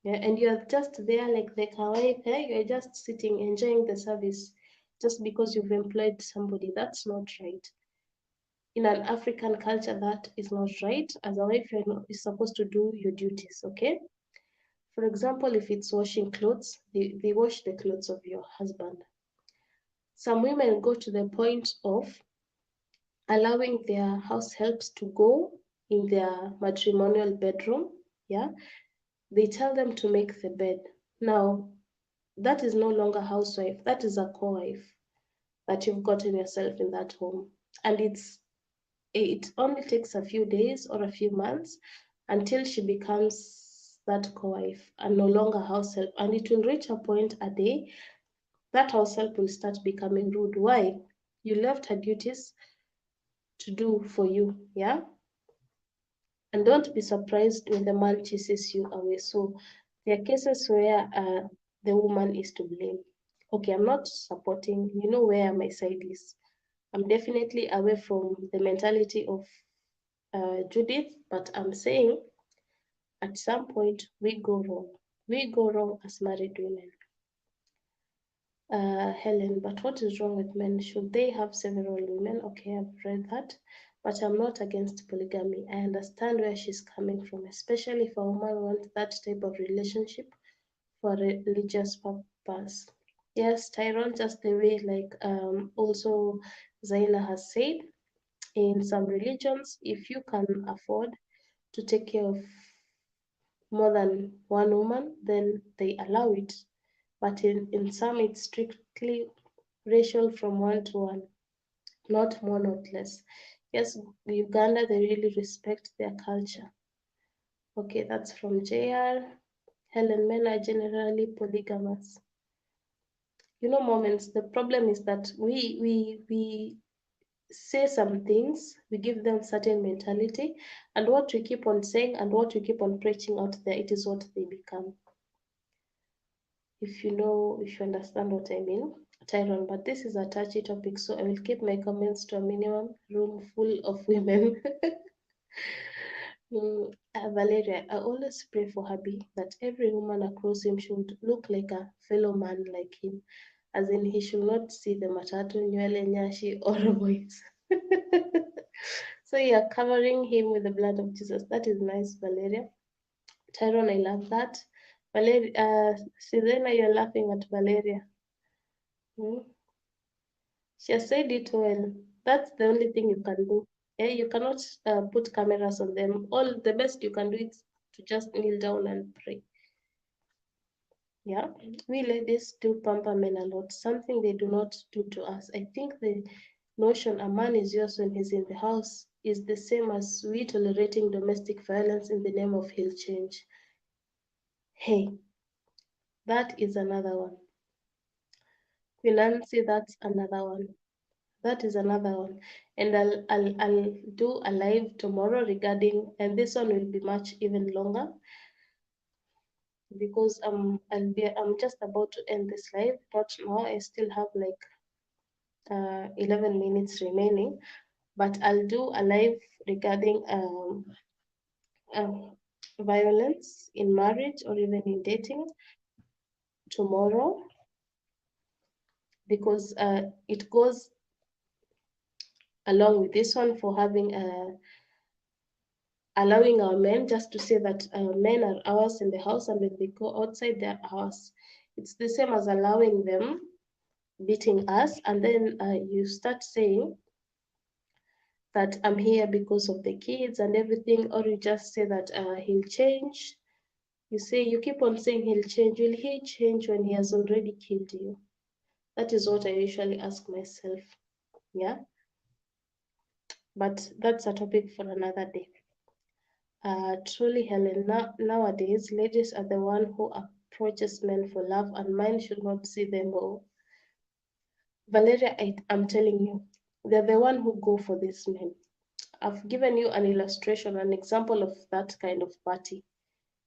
Yeah, and you're just there like the kawaii, you're just sitting, enjoying the service just because you've employed somebody. That's not right. In an African culture, that is not right. As a wife, you're supposed to do your duties, okay? For example, if it's washing clothes, they wash the clothes of your husband. Some women go to the point of allowing their house helps to go in their matrimonial bedroom. Yeah, they tell them to make the bed. Now, that is no longer housewife, that is a co-wife that you've gotten yourself in that home. And it only takes a few days or a few months until she becomes that co-wife and no longer house help. And it will reach a point a day that house help will start becoming rude. Why? You left her duties to do for you, yeah? And don't be surprised when the man chases you away. So there are cases where the woman is to blame. Okay, I'm not supporting, you know where my side is. I'm definitely away from the mentality of Judith, but I'm saying at some point we go wrong. We go wrong as married women. Helen, but what is wrong with men? Should they have several women? Okay, I've read that, but I'm not against polygamy. I understand where she's coming from, especially if a woman wants that type of relationship for religious purpose. Yes, Tyrone, just the way like also Zaina has said, in some religions, if you can afford to take care of more than one woman, then they allow it. But in some, it's strictly racial from one to one, not more, not less. Yes, Uganda, they really respect their culture. Okay, that's from JR. Helen, men are generally polygamous. You know, moments, the problem is that we say some things, we give them certain mentality, and what we keep on saying and what we keep on preaching out there, it is what they become. If you understand what I mean, Tyrone, but this is a touchy topic, so I will keep my comments to a minimum. Room full of women. Valeria, I always pray for Habi that every woman across him should look like a fellow man like him, as in he should not see the matatu, nywele, nyashi, or voice. So you're covering him with the blood of Jesus. That is nice, Valeria. Tyrone, I love that. Valeria, Sirena, you're laughing at Valeria. She has said it well. That's the only thing you can do. Yeah, you cannot put cameras on them. All the best you can do is to just kneel down and pray. Yeah, we ladies do pamper men a lot, something they do not do to us. I think the notion a man is yours when he's in the house is the same as we tolerating domestic violence in the name of he'll change. Hey, that is another one. Queen Nancy, that's another one. That is another one. And I'll do a live tomorrow regarding, and this one will be much even longer because I'm just about to end this live, but now I still have like 11 minutes remaining, but I'll do a live regarding violence in marriage or even in dating tomorrow, because it goes along with this one for having allowing our men, just to say that men are ours in the house, and when they go outside, they're ours. It's the same as allowing them beating us, and then you start saying that I'm here because of the kids and everything, or you just say that he'll change. You keep on saying he'll change. Will he change when he has already killed you? That is what I usually ask myself. Yeah, but that's a topic for another day. Truly, Helen, nowadays, ladies are the one who approaches men for love, and men should not see them all. Valeria, I'm telling you, they're the one who go for these men. I've given you an illustration, an example of that kind of party.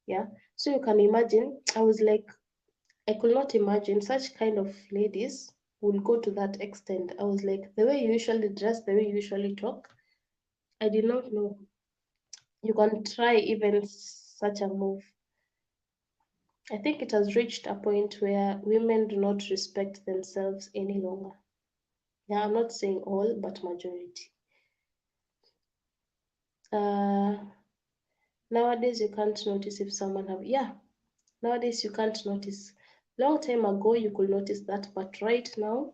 Yeah, so you can imagine, I could not imagine such kind of ladies will go to that extent. I was like, the way you usually dress, the way you usually talk, I did not know you can try even such a move. I think it has reached a point where women do not respect themselves any longer. Yeah, I'm not saying all, but majority. Nowadays you can't notice if someone have, yeah, nowadays you can't notice. Long time ago you could notice that, but right now,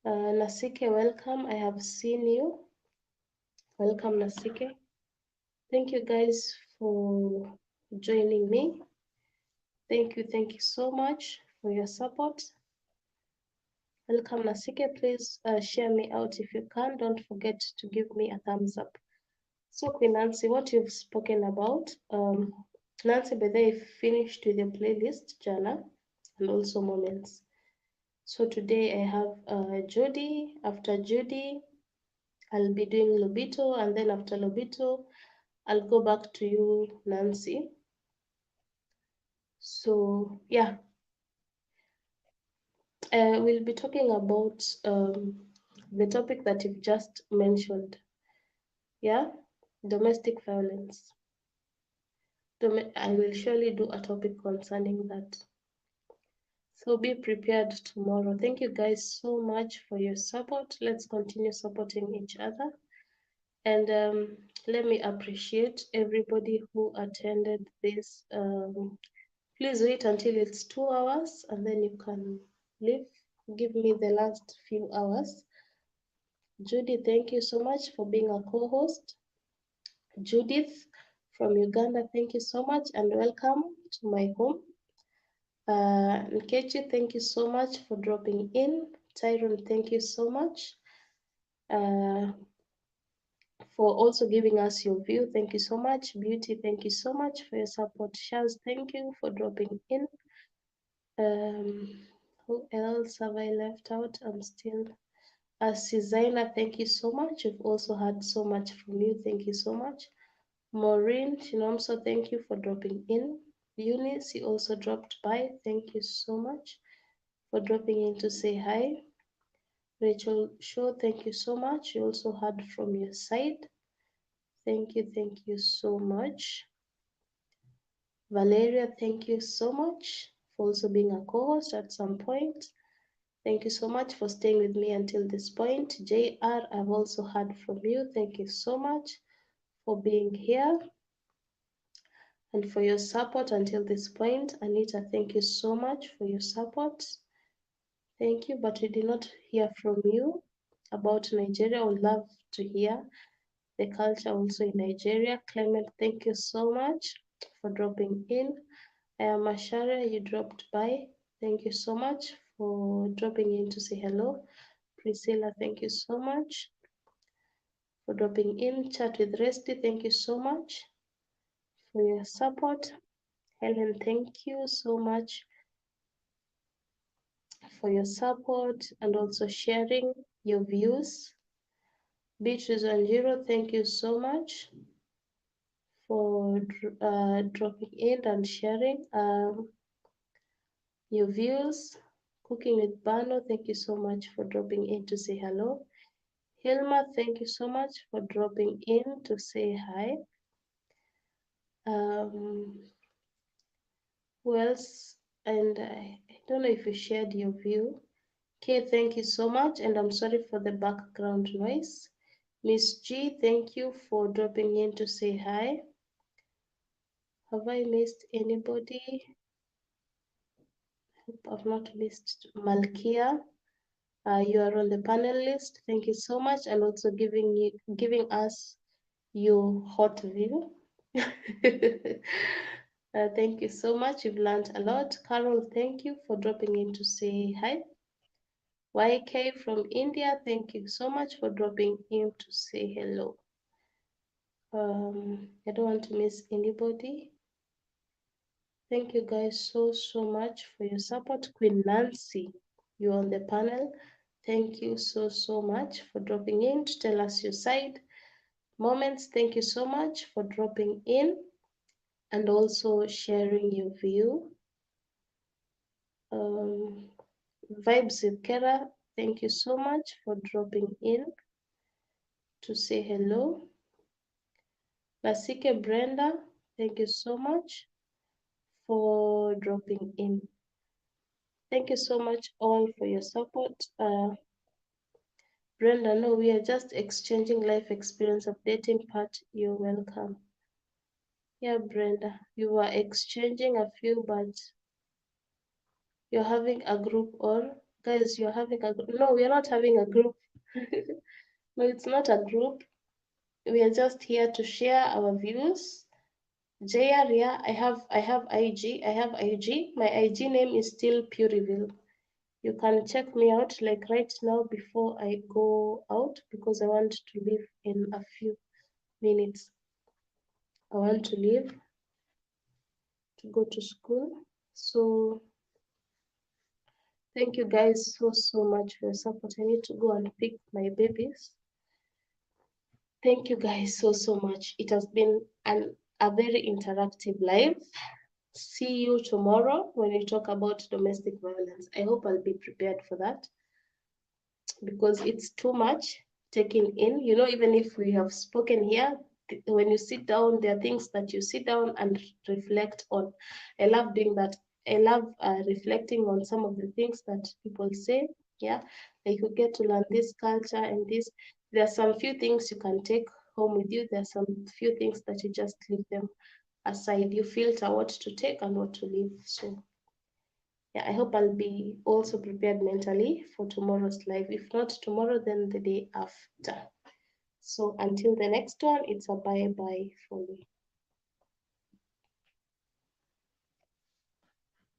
Nasike, welcome. I have seen you. Welcome, Nasike. Thank you guys for joining me. Thank you so much for your support. Welcome, Nasike. Please share me out if you can. Don't forget to give me a thumbs up. So, Queen Nancy, what you've spoken about, Nancy, by the way, finished with the playlist, Jana, and also moments. So today I have Judy. After Judy, I'll be doing Lobito, and then after Lobito, I'll go back to you, Nancy. So yeah, we'll be talking about the topic that you've just mentioned. Yeah, domestic violence. I will surely do a topic concerning that. So be prepared tomorrow. Thank you guys so much for your support. Let's continue supporting each other. And let me appreciate everybody who attended this. Please wait until it's 2 hours and then you can leave. Give me the last few hours. Judy, thank you so much for being a co-host. Judith from Uganda, thank you so much and welcome to my home. Nkechi, thank you so much for dropping in. Tyrone, thank you so much for also giving us your view. Thank you so much. Beauty, thank you so much for your support. Shaz, thank you for dropping in. Who else have I left out? I'm still. Suzaina, thank you so much. You've also had so much from you. Thank you so much. Maureen Chinomso, thank you for dropping in. Eunice, you also dropped by. Thank you so much for dropping in to say hi. Rachel Shaw, thank you so much. You also heard from your side. Thank you so much. Valeria, thank you so much for also being a co-host at some point. Thank you so much for staying with me until this point. JR, I've also heard from you. Thank you so much for being here and for your support until this point. Anita, thank you so much for your support. Thank you, but we did not hear from you about Nigeria. I would love to hear the culture also in Nigeria. Clement, thank you so much for dropping in. Mashara, you dropped by. Thank you so much for dropping in to say hello. Priscilla, thank you so much for dropping in. Chat with Resty, thank you so much for your support. Helen, thank you so much for your support and also sharing your views. Beatrice Wanjiru, thank you so much for dropping in and sharing your views. Cooking with Bano, thank you so much for dropping in to say hello. Hilma, thank you so much for dropping in to say hi. Who else? And I don't know if you shared your view. Okay, thank you so much. And I'm sorry for the background noise. Miss G, thank you for dropping in to say hi. Have I missed anybody? Hope I've not missed Malkia. You are on the panel list. Thank you so much, and also giving us your hot view. Thank you so much. You've learned a lot. Carol, thank you for dropping in to say hi. YK from India, thank you so much for dropping in to say hello. I don't want to miss anybody. Thank you guys so much for your support. Queen Nancy, you're on the panel. Thank you so much for dropping in to tell us your side. Moments, thank you so much for dropping in and also sharing your view. Vibes with Kera, thank you so much for dropping in to say hello. Nasike Brenda, Thank you so much for dropping in. Thank you so much all for your support. Brenda, no, we are just exchanging life experience of dating part. You're welcome. Yeah, Brenda, you are exchanging a few, but you're having a group, or guys, you're having a group. No, we are not having a group. No, it's not a group. We are just here to share our views. Jaya, Ria, I have IG. I have IG. My IG name is still Pureville. You can check me out like right now before I go out, because I want to leave in a few minutes. I want to leave to go to school. So thank you guys so much for your support. I need to go and pick my babies. Thank you guys so much. It has been a very interactive live. See you tomorrow when we talk about domestic violence. I hope I'll be prepared for that, because it's too much taking in. You know, even if we have spoken here, when you sit down, there are things that you sit down and reflect on. I love doing that. I love reflecting on some of the things that people say. Yeah, like you get to learn this culture and this. There are some few things you can take home with you. There are some few things that you just leave them aside. You filter what to take and what to leave. So yeah, I hope I'll be also prepared mentally for tomorrow's live. If not tomorrow, then the day after. So until the next one, it's a bye-bye for me.